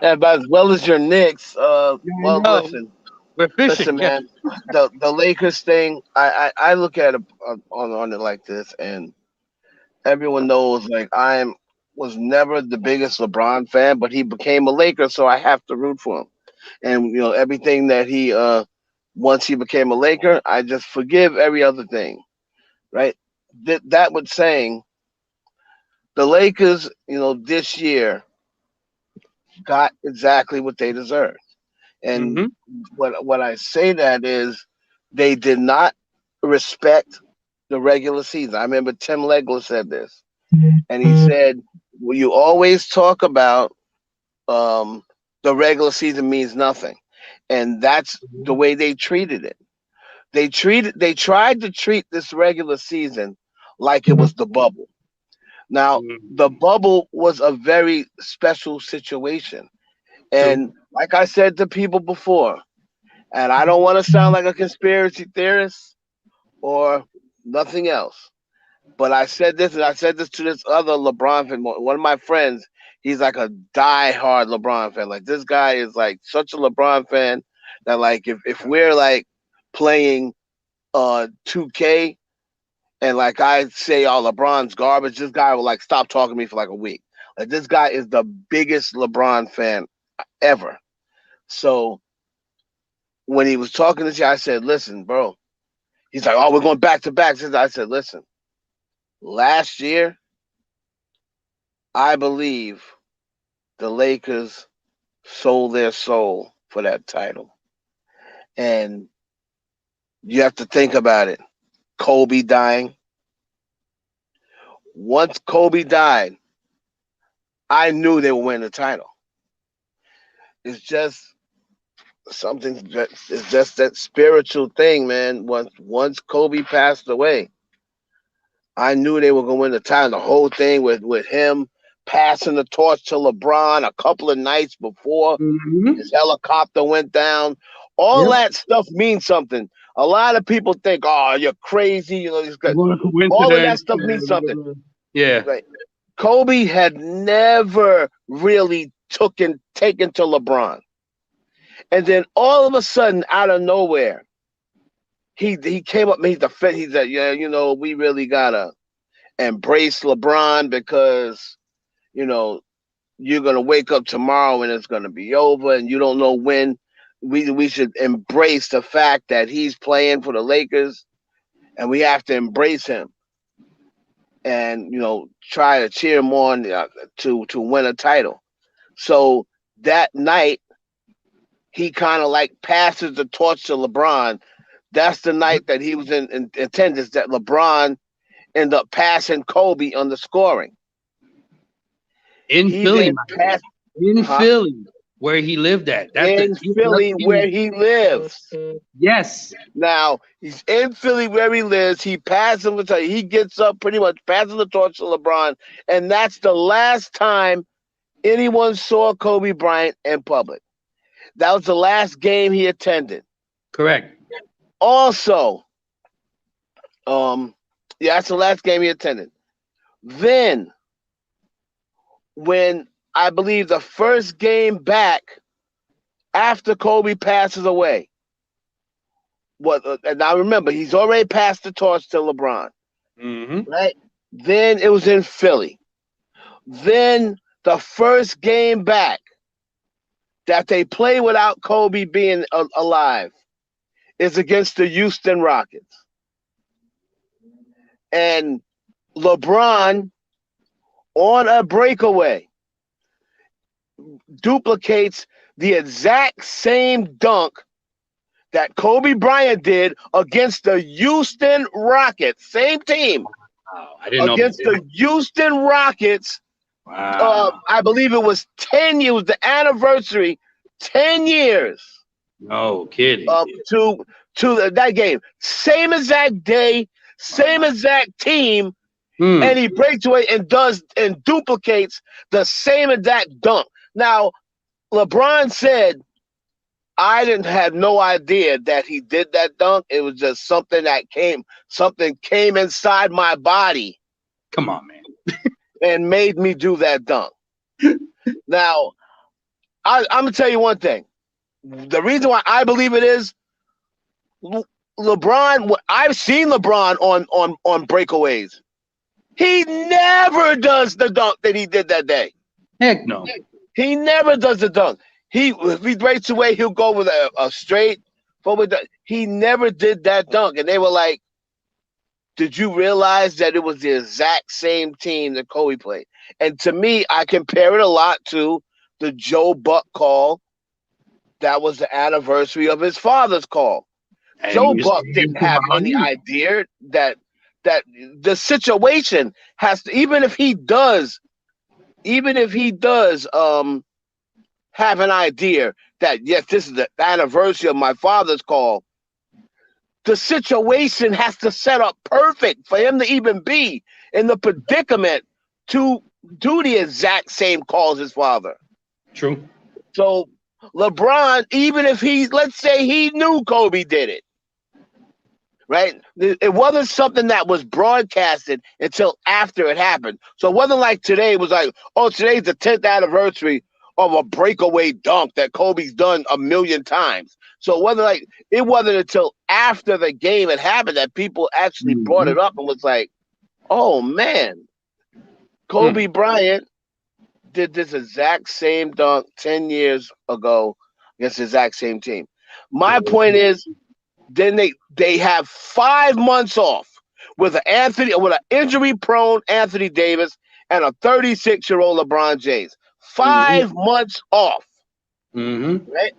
About as well as your Knicks. Yeah, I Well, know. We're fishing. listen, man. The Lakers thing. I look at it on it like this, and everyone knows like was never the biggest LeBron fan, but he became a Laker, so I have to root for him. And everything that he once he became a Laker, I just forgive every other thing, right? That was saying the Lakers, this year got exactly what they deserved. And Mm-hmm. what I say that is they did not respect the regular season. I remember Tim Legler said this, and he said, "Well, you always talk about the regular season means nothing," and that's the way they treated it. They tried to treat this regular season like it was the bubble. Now, the bubble was a very special situation. True. And like I said to people before, and I don't want to sound like a conspiracy theorist or nothing else, but I said this, and I said this to this other LeBron fan, one of my friends. He's like a die-hard LeBron fan. Like this guy is like such a LeBron fan that like if we're like playing 2K and like I say, "Oh, LeBron's garbage," this guy will like stop talking to me for like a week. Like this guy is the biggest LeBron fan ever. So when he was talking to you, I said, "Listen, bro." He's like, "Oh, we're going back to back." I said, "Listen, last year, I believe the Lakers sold their soul for that title, and you have to think about it. Kobe dying. Once Kobe died, I knew they would win the title. It's just something that it's just that spiritual thing, man. Once Kobe passed away, I knew they were going to win the title. The whole thing with him passing the torch to LeBron a couple of nights before Mm-hmm. his helicopter went down. All Yep. that stuff means something. A lot of people think, "Oh, you're crazy." What a All of that coincidence. stuff means something. Yeah. Right? Kobe had never really taken to LeBron, and then all of a sudden, out of nowhere, he came up. He's he said, "Yeah, we really gotta embrace LeBron because you know you're gonna wake up tomorrow and it's gonna be over, and you don't know when. We should embrace the fact that he's playing for the Lakers, and we have to embrace him, and try to cheer him on to win a title." So that night, he kind of like passes the torch to LeBron. That's the night that he was in attendance that LeBron ended up passing Kobe on the scoring. In He Philly, then man. passed In Philly, where he lived at. in Philly where he lives. Yes. Now he's in Philly where he lives. He passes him the torch. He gets up pretty much, passes the torch to LeBron, and that's the last time anyone saw Kobe Bryant in public. That was the last game he attended. Correct. Also, yeah, that's the last game he attended. Then, when I believe the first game back after Kobe passes away, and now remember, he's already passed the torch to LeBron, Mm-hmm. right? Then it was in Philly. Then the first game back that they play without Kobe being alive is against the Houston Rockets. And LeBron, on a breakaway, duplicates the exact same dunk that Kobe Bryant did against the Houston Rockets, same team, Wow, I didn't know. against the Houston Rockets. Wow. I believe it was 10 years, the anniversary, 10 years No kidding. to that game. Same exact day, same exact team, and he breaks away and does and duplicates the same exact dunk. Now, LeBron said, I didn't have no idea that he did that dunk. It was just something came inside my body Come on, man. and made me do that dunk. Now, I'm gonna tell you one thing. The reason why I believe it is LeBron. I've seen LeBron on breakaways. He never does the dunk that he did that day. Heck no. He never does the dunk. If he breaks away, he'll go with a straight forward dunk. He never did that dunk, and they were like, "Did you realize that it was the exact same team that Kobe played?" And to me, I compare it a lot to the Joe Buck call. That was the anniversary of his father's call. And Joe you Buck didn't have any idea that the situation has to, even if he does have an idea that yes, this is the anniversary of my father's call, the situation has to set up perfect for him to even be in the predicament to do the exact same call as his father. True. So LeBron, even if let's say he knew Kobe did it, right? It wasn't something that was broadcasted until after it happened. So it wasn't like today. It was like, oh, today's the 10th anniversary of a breakaway dunk that Kobe's done a million times. So it wasn't until after the game had happened that people actually brought it up and was like, oh man, Kobe Bryant did this exact same dunk 10 years ago against the exact same team. My point is, then they have 5 months off with an injury-prone Anthony Davis and a 36-year-old LeBron James. 5 months off. Right? Correct.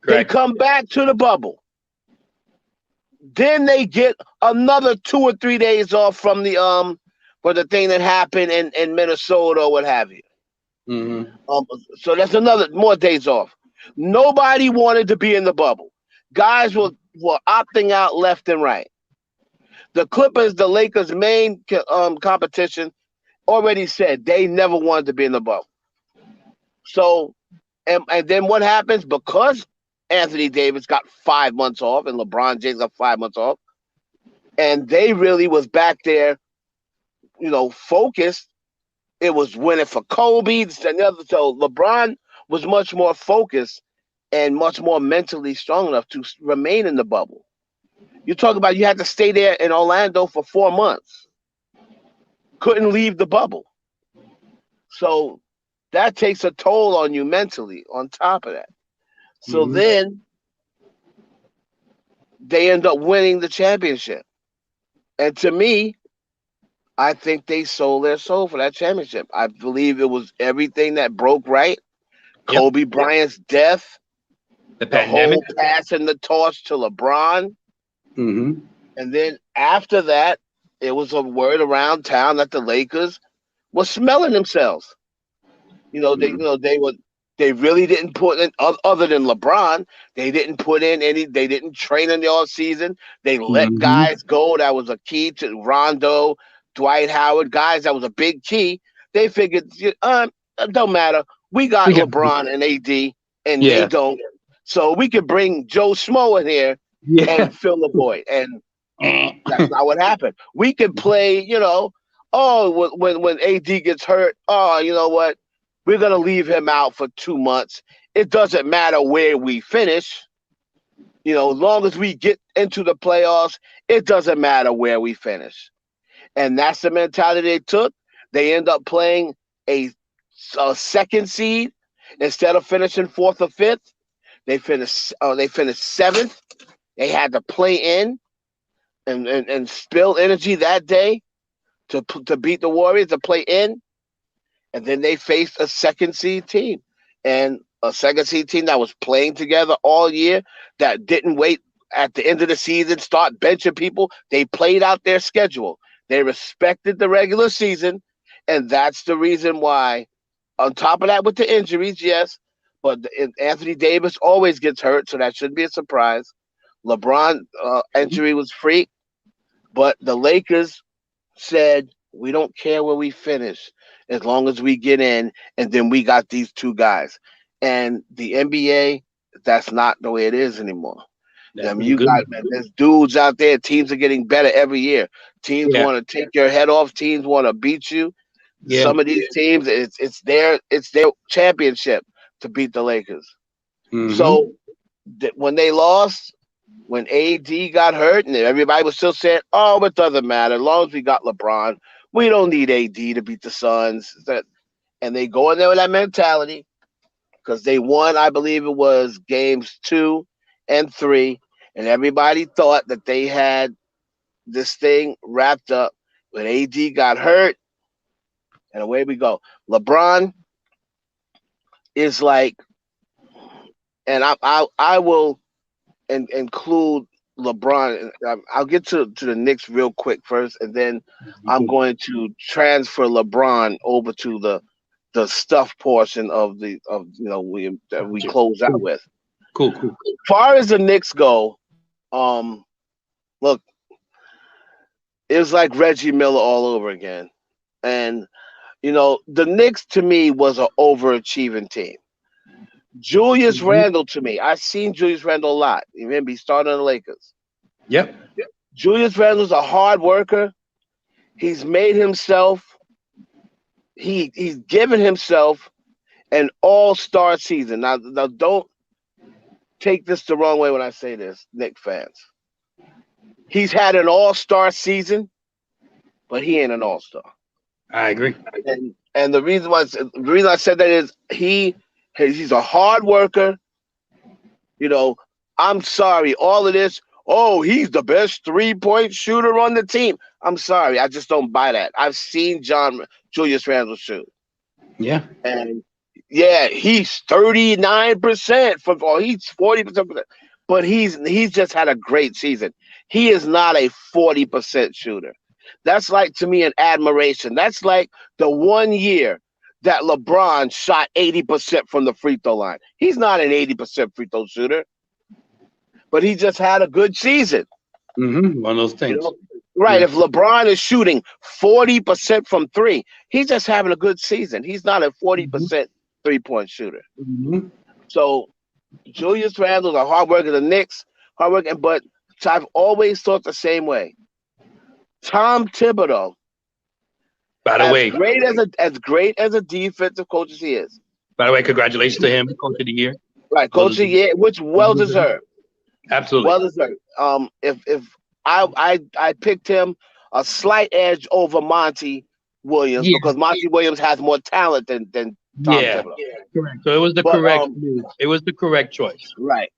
They come back to the bubble. Then they get another 2 or 3 days off from the for the thing that happened in Minnesota or what have you. So that's more days off. Nobody wanted to be in the bubble. Guys were opting out left and right. The Clippers, the Lakers' main competition, already said they never wanted to be in the bubble. So, and then what happens? Because Anthony Davis got 5 months off and LeBron James got 5 months off, and they really was back there, focused. It was winning for Kobe. So LeBron was much more focused and much more mentally strong enough to remain in the bubble. You talk about you had to stay there in Orlando for 4 months. Couldn't leave the bubble. So that takes a toll on you mentally on top of that. So then they end up winning the championship. And to me, I think they sold their soul for that championship. I believe it was everything that broke right. Kobe Bryant's death, the whole passing the torch to LeBron. And then after that, it was a word around town that the Lakers were smelling themselves. They really didn't put in, other than LeBron, they didn't put in they didn't train in the off season. They let guys go. That was a key to Rondo, Dwight Howard, guys. That was a big key. They figured, it don't matter. We got LeBron and AD, and they don't. So we could bring Joe Schmo in here and fill the void. And that's not what happened. We could play, when AD gets hurt, you know what? We're going to leave him out for 2 months. It doesn't matter where we finish. As long as we get into the playoffs, it doesn't matter where we finish. And that's the mentality they took. They end up playing a second seed instead of finishing 4th or 5th. They finished 7th. They had to play in and spill energy that day to beat the Warriors, to play in. And then they faced a second seed team, and a second seed team that was playing together all year, that didn't wait at the end of the season, start benching people. They played out their schedule. They respected the regular season, and that's the reason why. On top of that, with the injuries, yes, but Anthony Davis always gets hurt, so that shouldn't be a surprise. LeBron injury was freak, but the Lakers said, we don't care where we finish as long as we get in, and then we got these two guys. And the NBA, that's not the way it is anymore. You got, man, there's dudes out there. Teams are getting better every year. Teams want to take your head off. Teams want to beat you. Yeah. Some of these teams, it's their championship to beat the Lakers. Mm-hmm. So when they lost, when AD got hurt, and everybody was still saying, "Oh, it doesn't matter as long as we got LeBron. We don't need AD to beat the Suns." And they go in there with that mentality because they won. I believe it was games 2 and 3, and everybody thought that they had this thing wrapped up. When AD got hurt, and away we go. LeBron is like, and I will include LeBron. I'll get to the Knicks real quick first, and then I'm going to transfer LeBron over to the stuff portion of we close out with. Cool. As far as the Knicks go, look, it was like Reggie Miller all over again, and the Knicks to me was an overachieving team. Julius Randle to me, I've seen Julius Randle a lot. You remember he started on the Lakers. Yep. Julius Randle's a hard worker. He's made himself. He's given himself an all-star season. Now don't take this the wrong way when I say this, Knicks fans. He's had an all-star season, but he ain't an all-star. I agree. And the reason I said that is he's a hard worker. I'm sorry, all of this, he's the best three-point shooter on the team. I'm sorry, I just don't buy that. I've seen Julius Randle shoot. Yeah. And yeah, he's 39% he's 40%, but he's just had a great season. He is not a 40% shooter. That's like, to me, an admiration. That's like the 1 year that LeBron shot 80% from the free throw line. He's not an 80% free throw shooter, but he just had a good season. Mm-hmm. One of those things. Right. Yeah. If LeBron is shooting 40% from 3, he's just having a good season. He's not a 40% three-point shooter. Mm-hmm. So Julius Randle's a hard worker. The Knicks, hard working, but I've always thought the same way. Tom Thibodeau, by the way, as great as a defensive coach as he is. By the way, congratulations to him, Coach of the Year. Right, Coach of the Year, which well deserved. Absolutely, well deserved. If I picked him a slight edge over Monty Williams because Monty Williams has more talent than Tom Thibodeau. Yeah, correct. So it was the correct move. It was the correct choice. Right,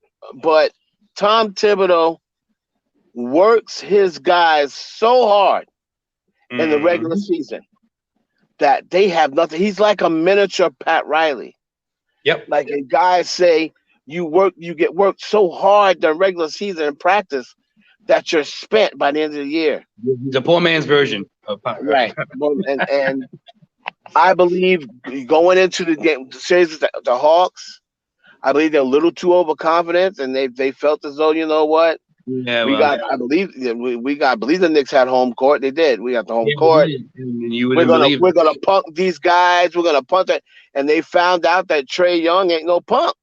but Tom Thibodeau works his guys so hard in the regular season that they have nothing. He's like a miniature Pat Riley. Yep. Like the guys say, you get worked so hard during regular season and practice that you're spent by the end of the year. The poor man's version of Pat Riley. Right. and I believe going into the series with the Hawks, I believe they're a little too overconfident, and they felt as though, you know what? Yeah, I believe the Knicks had home court. They did. We got the home court. We're gonna punk these guys. We're gonna punt it. And they found out that Trae Young ain't no punk.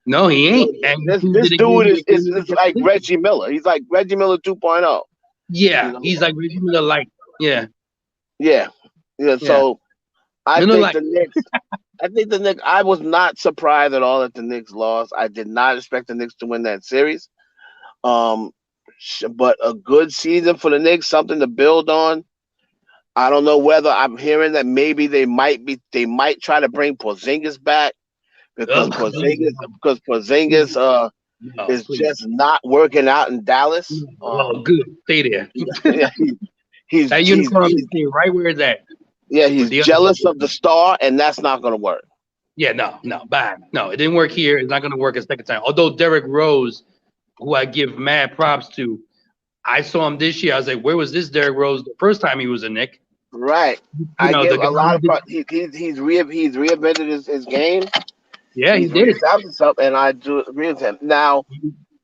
No, he ain't. This dude is like Reggie Miller. He's like Reggie Miller 2.0. Yeah, he's like Reggie Miller light. Yeah. So I think the Knicks. I think the Knicks. I was not surprised at all that the Knicks lost. I did not expect the Knicks to win that series. But a good season for the Knicks, something to build on. I don't know whether I'm hearing that maybe they might try to bring Porzingis back because Porzingis is just not working out in Dallas. Good, stay there. He's that uniform is right where it's at. Yeah, with he's the other jealous team. of the star, and that's not going to work. Yeah, no, bad. No, it didn't work here. It's not going to work a second time. Although Derrick Rose, who I give mad props to, I saw him this year. I was like, where was this Derrick Rose the first time he was a Knick? Right. You I know, give the guy a lot who of did, he's reinvented his game. yeah, he He's did. reestablished himself, and I do agree with him. Now,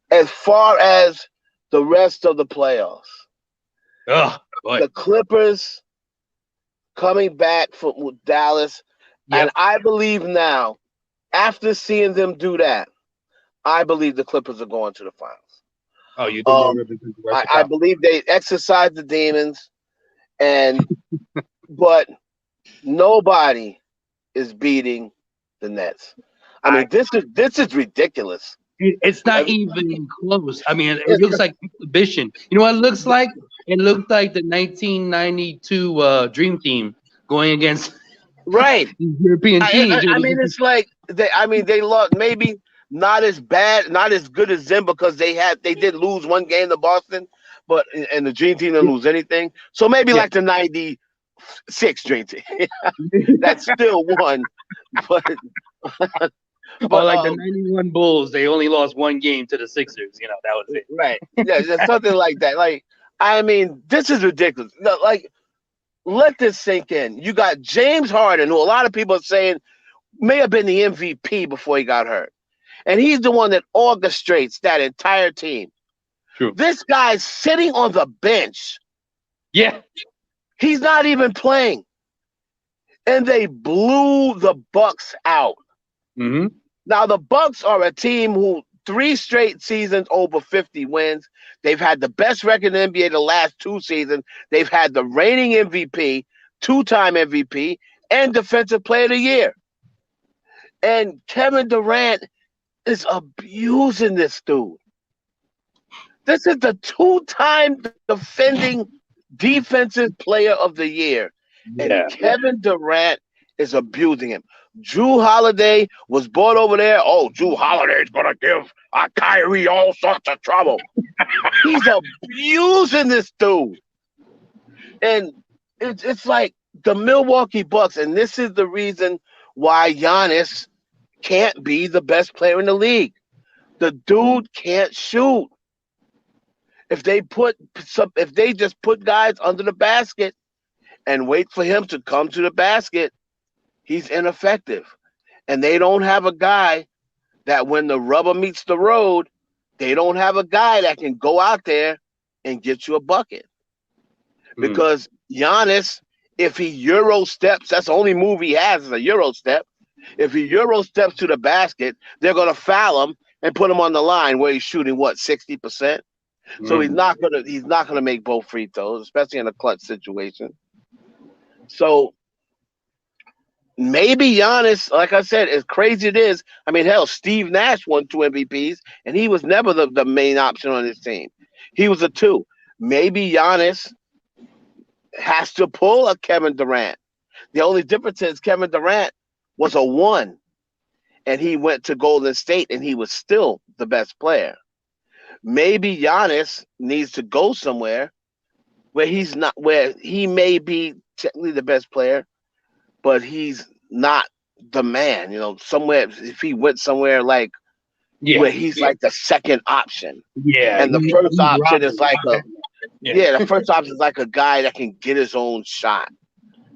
as far as the rest of the playoffs, Oh, boy. the Clippers coming back from Dallas, and Yep. I believe now, after seeing them do that, I believe the Clippers are going to the finals. Oh, you think they Um, represent the West I Cup? believe they exercised the demons, but nobody is beating the Nets. I I mean, this is ridiculous. It's not I even close. I mean, it mean, looks like exhibition. You know what it looks like? It looked like the 1992 Dream Team going against right. European teams. I mean, it's like they lost maybe not as bad, not as good as them because they did lose one game to Boston, but and the Dream Team didn't Yeah, lose anything. So maybe yeah. like the '96 Dream Team, that's still one, but Or but like the '91 Bulls, they only lost one game to the Sixers. You know, that was it. right, yeah, just something like that. Like I mean, this is ridiculous. No, like let this sink in. You got James Harden, who a lot of people are saying may have been the MVP before he got hurt. And he's the one that orchestrates that entire team. True. This guy's sitting on the bench. Yeah. He's not even playing. And they blew the Bucks out. Mm-hmm. Now the Bucks are a team who 3 straight seasons over 50 wins. They've had the best record in the NBA the last 2 seasons. They've had the reigning MVP, 2-time MVP, and Defensive Player of the Year. And Kevin Durant is abusing this dude. This is the 2-time defending defensive player of the year. And Yeah. Kevin Durant is abusing him. Drew Holiday was brought over there. Oh, Drew Holiday's going to give Kyrie all sorts of trouble. He's abusing this dude. And it's like the Milwaukee Bucks. And this is the reason why Giannis can't be the best player in the league. The dude can't shoot. If they just put guys under the basket and wait for him to come to the basket, he's ineffective. And they don't have a guy that when the rubber meets the road, they don't have a guy that can go out there and get you a bucket. Because Giannis, if he Euro steps, that's the only move he has is a Euro step. If he Euro steps to the basket, they're going to foul him and put him on the line where he's shooting, 60%? So he's not gonna make both free throws, especially in a clutch situation. So maybe Giannis, like I said, as crazy it is, I mean, hell, Steve Nash won 2 MVPs, and he was never the main option on his team. He was a 2. Maybe Giannis has to pull a Kevin Durant. The only difference is Kevin Durant was a 1, and he went to Golden State, and he was still the best player. Maybe Giannis needs to go somewhere where he may be technically the best player, but he's not the man. Somewhere if he went somewhere like where he's like the second option. Yeah. And the first option is like the first option is like a guy that can get his own shot.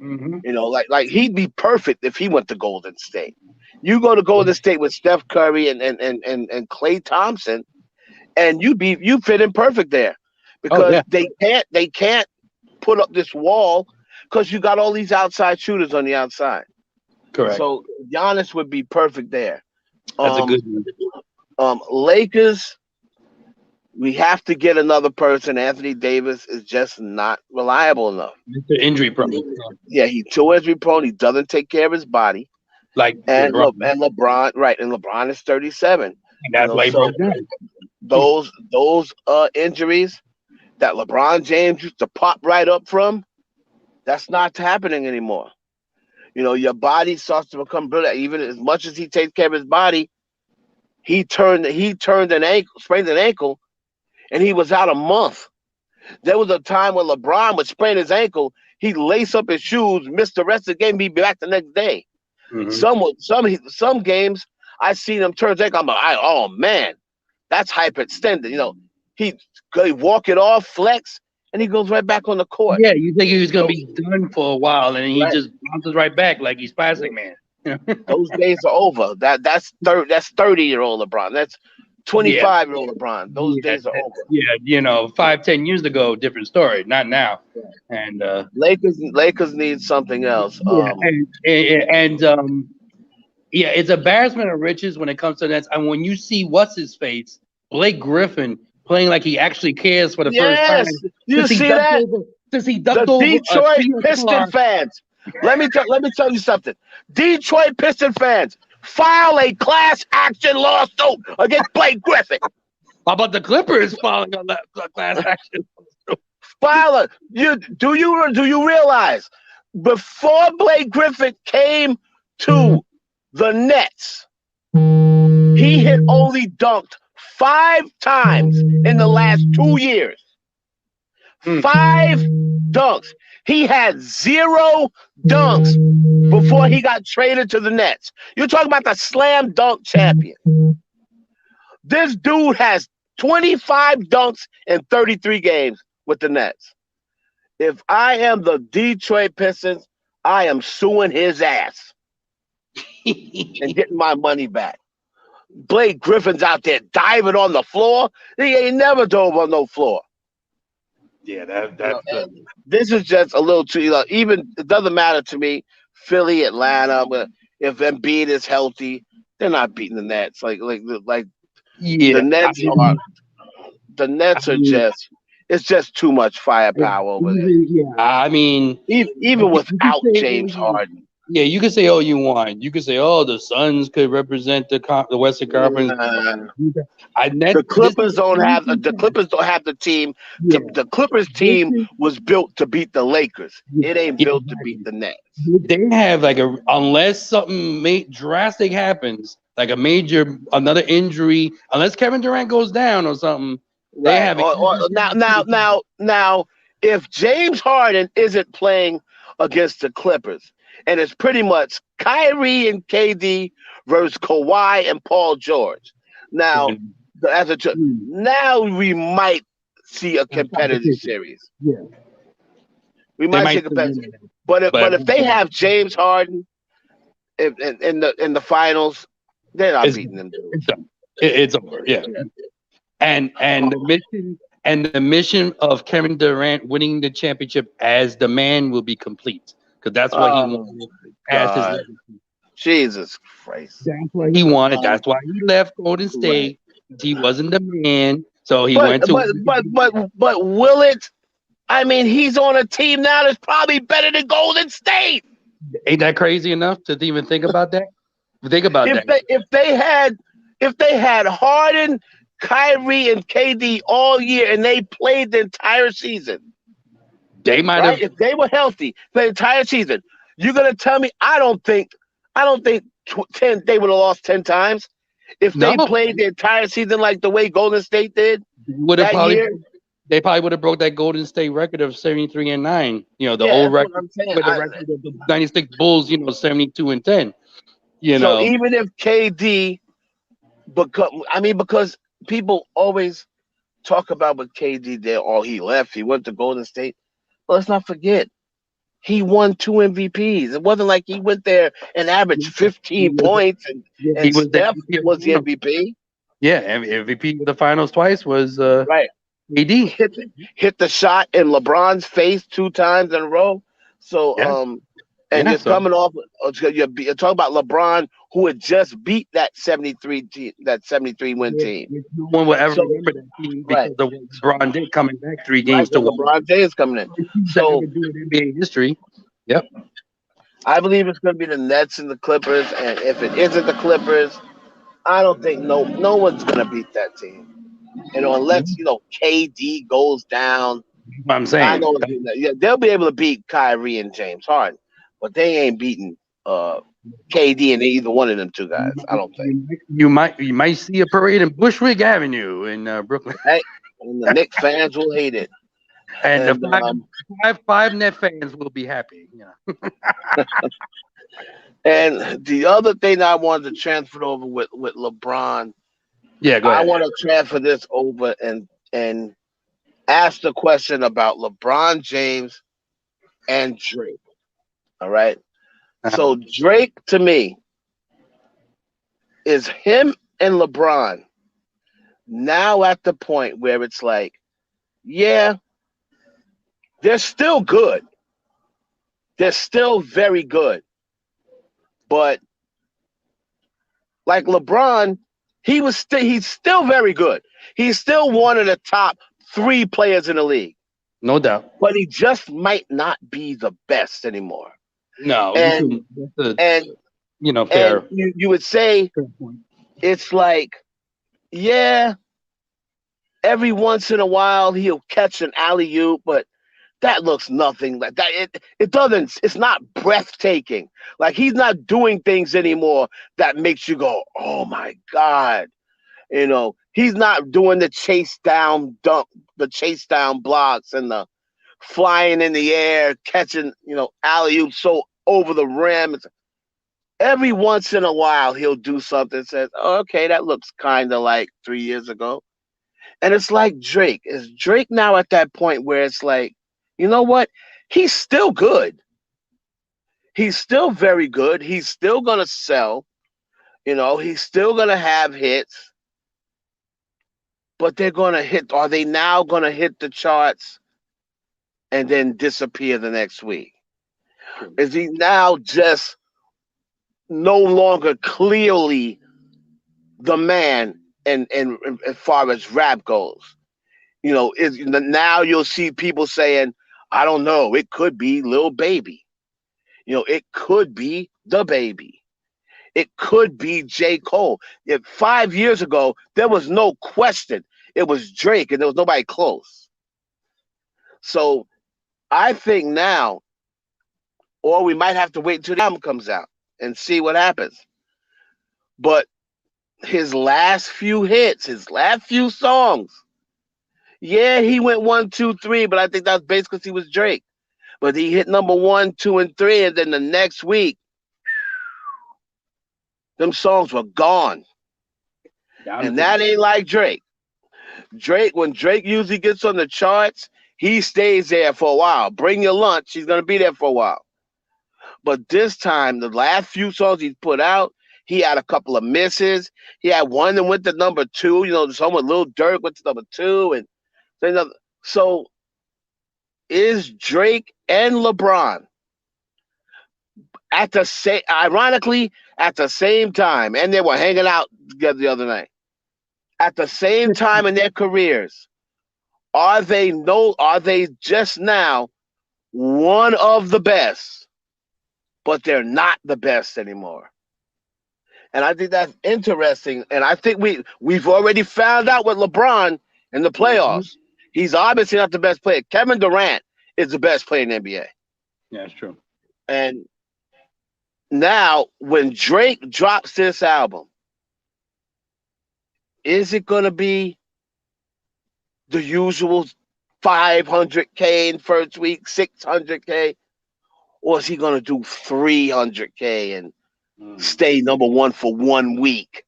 Mm-hmm. Like he'd be perfect if he went to Golden State. You go to Golden State with Steph Curry and Klay Thompson, and you fit in perfect there because they can't put up this wall because you got all these outside shooters on the outside. Correct. So Giannis would be perfect there. That's a good one. Lakers, we have to get another person. Anthony Davis is just not reliable enough. Mr. Injury prone. Yeah, he's too injury prone. He doesn't take care of his body. And LeBron, right? And LeBron is 37. And that's why he broke down. Those injuries that LeBron James used to pop right up from, that's not happening anymore. Your body starts to become brittle. Even as much as he takes care of his body, he sprained an ankle, and he was out a month. There was a time when LeBron would sprain his ankle, He'd lace up his shoes, miss the rest of the game, he'd be back the next day. Some games I seen him turn back. Oh man, that's hyperextended. You know, he walk it off, flex, and he goes right back on the court. Yeah, you think he was gonna be done for a while, and he just bounces right back like he's Plastic Man. Those days are over. That's 30-year-old LeBron. That's 25-year-old LeBron. Those days are over. Yeah, you know, 5-10 years ago, different story. Not now. And Lakers need something else. Yeah, it's embarrassment of riches when it comes to that. And when you see what's his face, Blake Griffin playing like he actually cares for the first time. You see that? Since he ducked over Detroit Piston fans. Let me tell you something. Detroit Piston fans, file a class action lawsuit against Blake Griffin. How about the Clippers filing a class action? File it. Do you realize before Blake Griffin came to the Nets, he had only dunked 5 times in the last 2 years. 5 dunks. He had 0 dunks before he got traded to the Nets. You're talking about the slam dunk champion. This dude has 25 dunks in 33 games with the Nets. If I am the Detroit Pistons, I am suing his ass and getting my money back. Blake Griffin's out there diving on the floor. He ain't never dove on no floor. Yeah, this is just a little too. Even it doesn't matter to me. Philly, Atlanta. If Embiid is healthy, they're not beating the Nets. The Nets are just. It's just too much firepower over there. Yeah, I mean, even without James Harden. Yeah, you can say all you want. You can say, oh, the Suns could represent the Western Conference. The Clippers don't have the team. Yeah. The Clippers team was built to beat the Lakers. It ain't built to beat the Nets. They have unless something drastic happens, like another injury, unless Kevin Durant goes down or something. They have now. If James Harden isn't playing against the Clippers, and it's pretty much Kyrie and KD versus Kawhi and Paul George. Now, now we might see a competitive series. Yeah, we might see a competitive. But if they have James Harden in the finals, they're not beating them. It's over. Yeah. And the mission of Kevin Durant winning the championship as the man will be complete. Because that's what he wanted. Jesus Christ. That's what he wanted. That's why he left Golden State. He wasn't the man. So he went to But will it? I mean, he's on a team now that's probably better than Golden State. Ain't that crazy enough to even think about that? Think about that. If they had Harden, Kyrie, and KD all year and they played the entire season. They might have. If they were healthy the entire season, you're gonna tell me I don't think 10 they would have lost 10 times if they played the entire season like the way Golden State did that year. They probably would have broke that Golden State record of 73-9. You know, the old record with the record of the 96 Bulls. 72-10. So even if KD, because people always talk about what KD did. Oh, he left. He went to Golden State. Well, let's not forget, he won 2 MVPs. It wasn't like he went there and averaged 15 points and Steph was the MVP. Yeah, MVP of the finals twice was right. AD. Hit the shot in LeBron's face 2 times in a row. So, coming off, you're talking about LeBron, who had just beat that 73 win team. No one will ever remember that team because of LeBron did coming back 3 games to win. LeBron James coming in. So NBA history. Yep. I believe it's going to be the Nets and the Clippers, and if it isn't the Clippers, I don't think no one's going to beat that team. Unless KD goes down. I'm saying they'll be able to beat Kyrie and James Harden, but they ain't beating KD and either one of them 2 guys. I don't think. You might see a parade in Bushwick Avenue in Brooklyn. Hey, and the Knicks fans will hate it. And And the five net fans will be happy. You know. and the other thing I wanted to transfer over with LeBron, Yeah, go I ahead. want to transfer this over and ask the question about LeBron James and Drake. All right. Uh-huh. So Drake to me is him and LeBron now at the point where it's like, yeah, they're still good. They're still very good. But like LeBron, he's still very good. He's still one of the top 3 players in the league. No doubt. But he just might not be the best anymore. No, you And can. That's a, and you know, and fair. you would say Fair point. it's like, yeah, every once in a while he'll catch an alley oop, but that looks nothing like that. It doesn't. It's not breathtaking. Like he's not doing things anymore that makes you go, oh my god. He's not doing the chase down dunk, the chase down blocks, and the flying in the air, catching alley oops so over the rim. Every once in a while he'll do something that says, oh, okay, that looks kind of like 3 years ago. And it's like Drake. Is Drake now at that point where it's like, you know what? He's still good. He's still very good. He's still going to sell. He's still going to have hits. But are they now going to hit the charts and then disappear the next week? Is he now just no longer clearly the man and as far as rap goes? Now you'll see people saying, I don't know, it could be Lil Baby. It could be the Baby. It could be J. Cole. If 5 years ago, there was no question it was Drake and there was nobody close. So I think now, or we might have to wait until the album comes out and see what happens. But his last few hits, his last few songs, yeah, he went 1, 2, 3, but I think that's basically because he was Drake. But he hit number 1, 2, and 3, and then the next week, them songs were gone. And that ain't like Drake. When Drake usually gets on the charts, he stays there for a while. Bring Your Lunch, he's gonna be there for a while. But this time, the last few songs he's put out, he had a couple of misses. He had one that went to number 2. The song with Lil Durk went to number 2, and so is Drake and LeBron ironically at the same time, and they were hanging out together the other night. At the same time in their careers, are they just now one of the best, but they're not the best anymore? And I think that's interesting. And I think we've already found out with LeBron in the playoffs. Mm-hmm. He's obviously not the best player. Kevin Durant is the best player in the NBA. Yeah, it's true. And now, when Drake drops this album, is it going to be the usual 500K in first week, 600K? Or is he going to do 300K and stay number 1 for 1 week?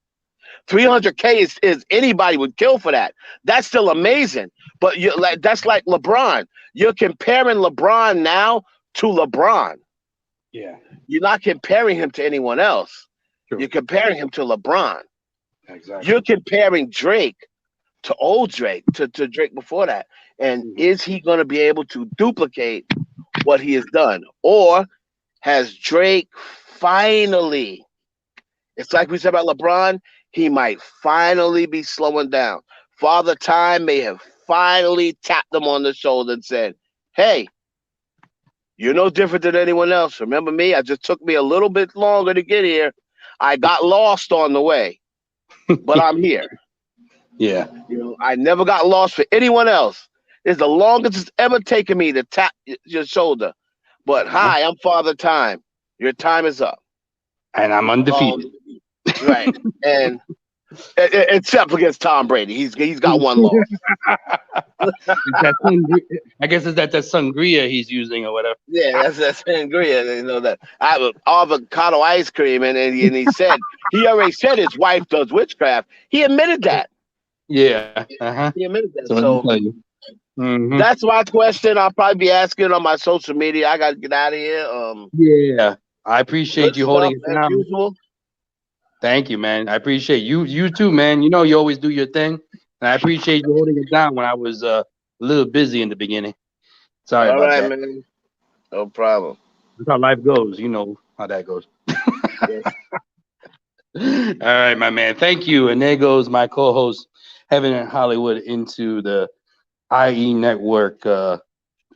300K is anybody would kill for that. That's still amazing. But that's like LeBron. You're comparing LeBron now to LeBron. Yeah. You're not comparing him to anyone else. True. You're comparing him to LeBron. Exactly. You're comparing Drake to old Drake, to Drake before that. And is he going to be able to duplicate what he has done? Or has Drake finally, it's like we said about LeBron, he might finally be slowing down. Father Time may have finally tapped him on the shoulder and said, hey, you're no different than anyone else. Remember me? It just took me a little bit longer to get here. I got lost on the way, but I'm here. Yeah. I never got lost for anyone else. It's the longest it's ever taken me to tap your shoulder. But hi, I'm Father Time. Your time is up. And I'm undefeated. Right. And Except against Tom Brady. He's got one loss. I guess it's that sangria he's using or whatever. Yeah, that's sangria. You know that I have avocado ice cream, and he said he already said his wife does witchcraft. He admitted that. Yeah. He admitted that. So let me So tell you. Mhm. that's my question. I'll probably be asking on my social media. I got to get out of here. Yeah. I Good appreciate you stuff holding it as down. usual. Thank you, man. I appreciate you. You too, man. You know you always do your thing. And I appreciate you holding it down when I was a little busy in the beginning. Sorry All about right, that. man. No problem. That's how life goes. You know how that goes. Yes. All right, my man. Thank you. And there goes my co-host, Heaven and Hollywood, into the IE Network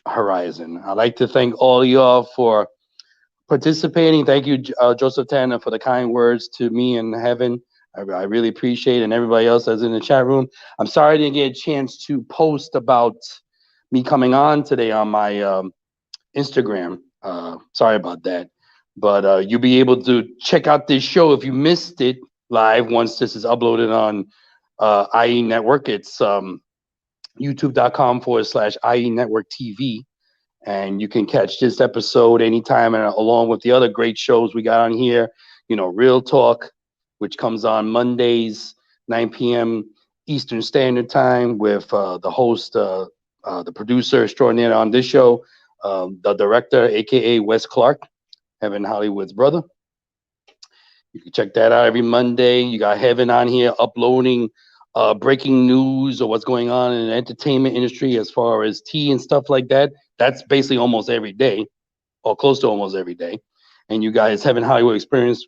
horizon. I'd like to thank all of y'all for participating. Thank you, Joseph Tanner, for the kind words to me and Heaven. I really appreciate it, and everybody else that's in the chat room. I'm sorry I didn't get a chance to post about me coming on today on my Instagram. Sorry about that. But you'll be able to check out this show if you missed it live once this is uploaded on IE Network. It's youtube.com/IE Network TV. And you can catch this episode anytime, and along with the other great shows we got on here. You know, Real Talk, which comes on Mondays, 9 p.m. Eastern Standard Time, with the host, the producer extraordinaire on this show, the director, aka Wes Clark, Heaven Hollywood's brother. You can check that out every Monday. You got Heaven on here uploading breaking news or what's going on in the entertainment industry as far as tea and stuff like that. That's basically almost every day, or close to almost every day. And you guys Heaven Hollywood Experience,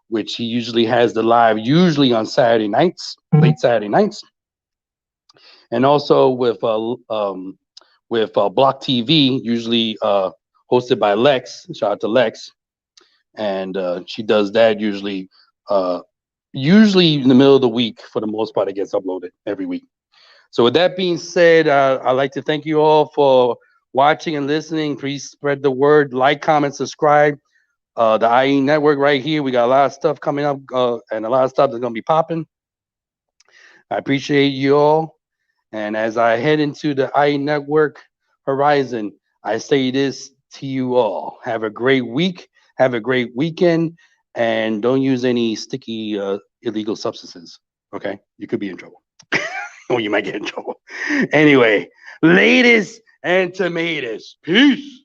which he usually has the live, usually on Saturday nights, late Saturday nights. And also with Block TV, usually hosted by Lex. Shout out to Lex. And she does that usually in the middle of the week. For the most part, it gets uploaded every week. So with that being said, I'd like to thank you all for watching and listening. Please spread the word, like, comment, subscribe. The IE Network right here. We got a lot of stuff coming up, and a lot of stuff that's gonna be popping. I appreciate you all. And as I head into the IE Network horizon, I say this to you all: have a great week, have a great weekend, and don't use any sticky illegal substances. Okay, you could be in trouble. Or you might get in trouble. Anyway, ladies and tomatoes, peace.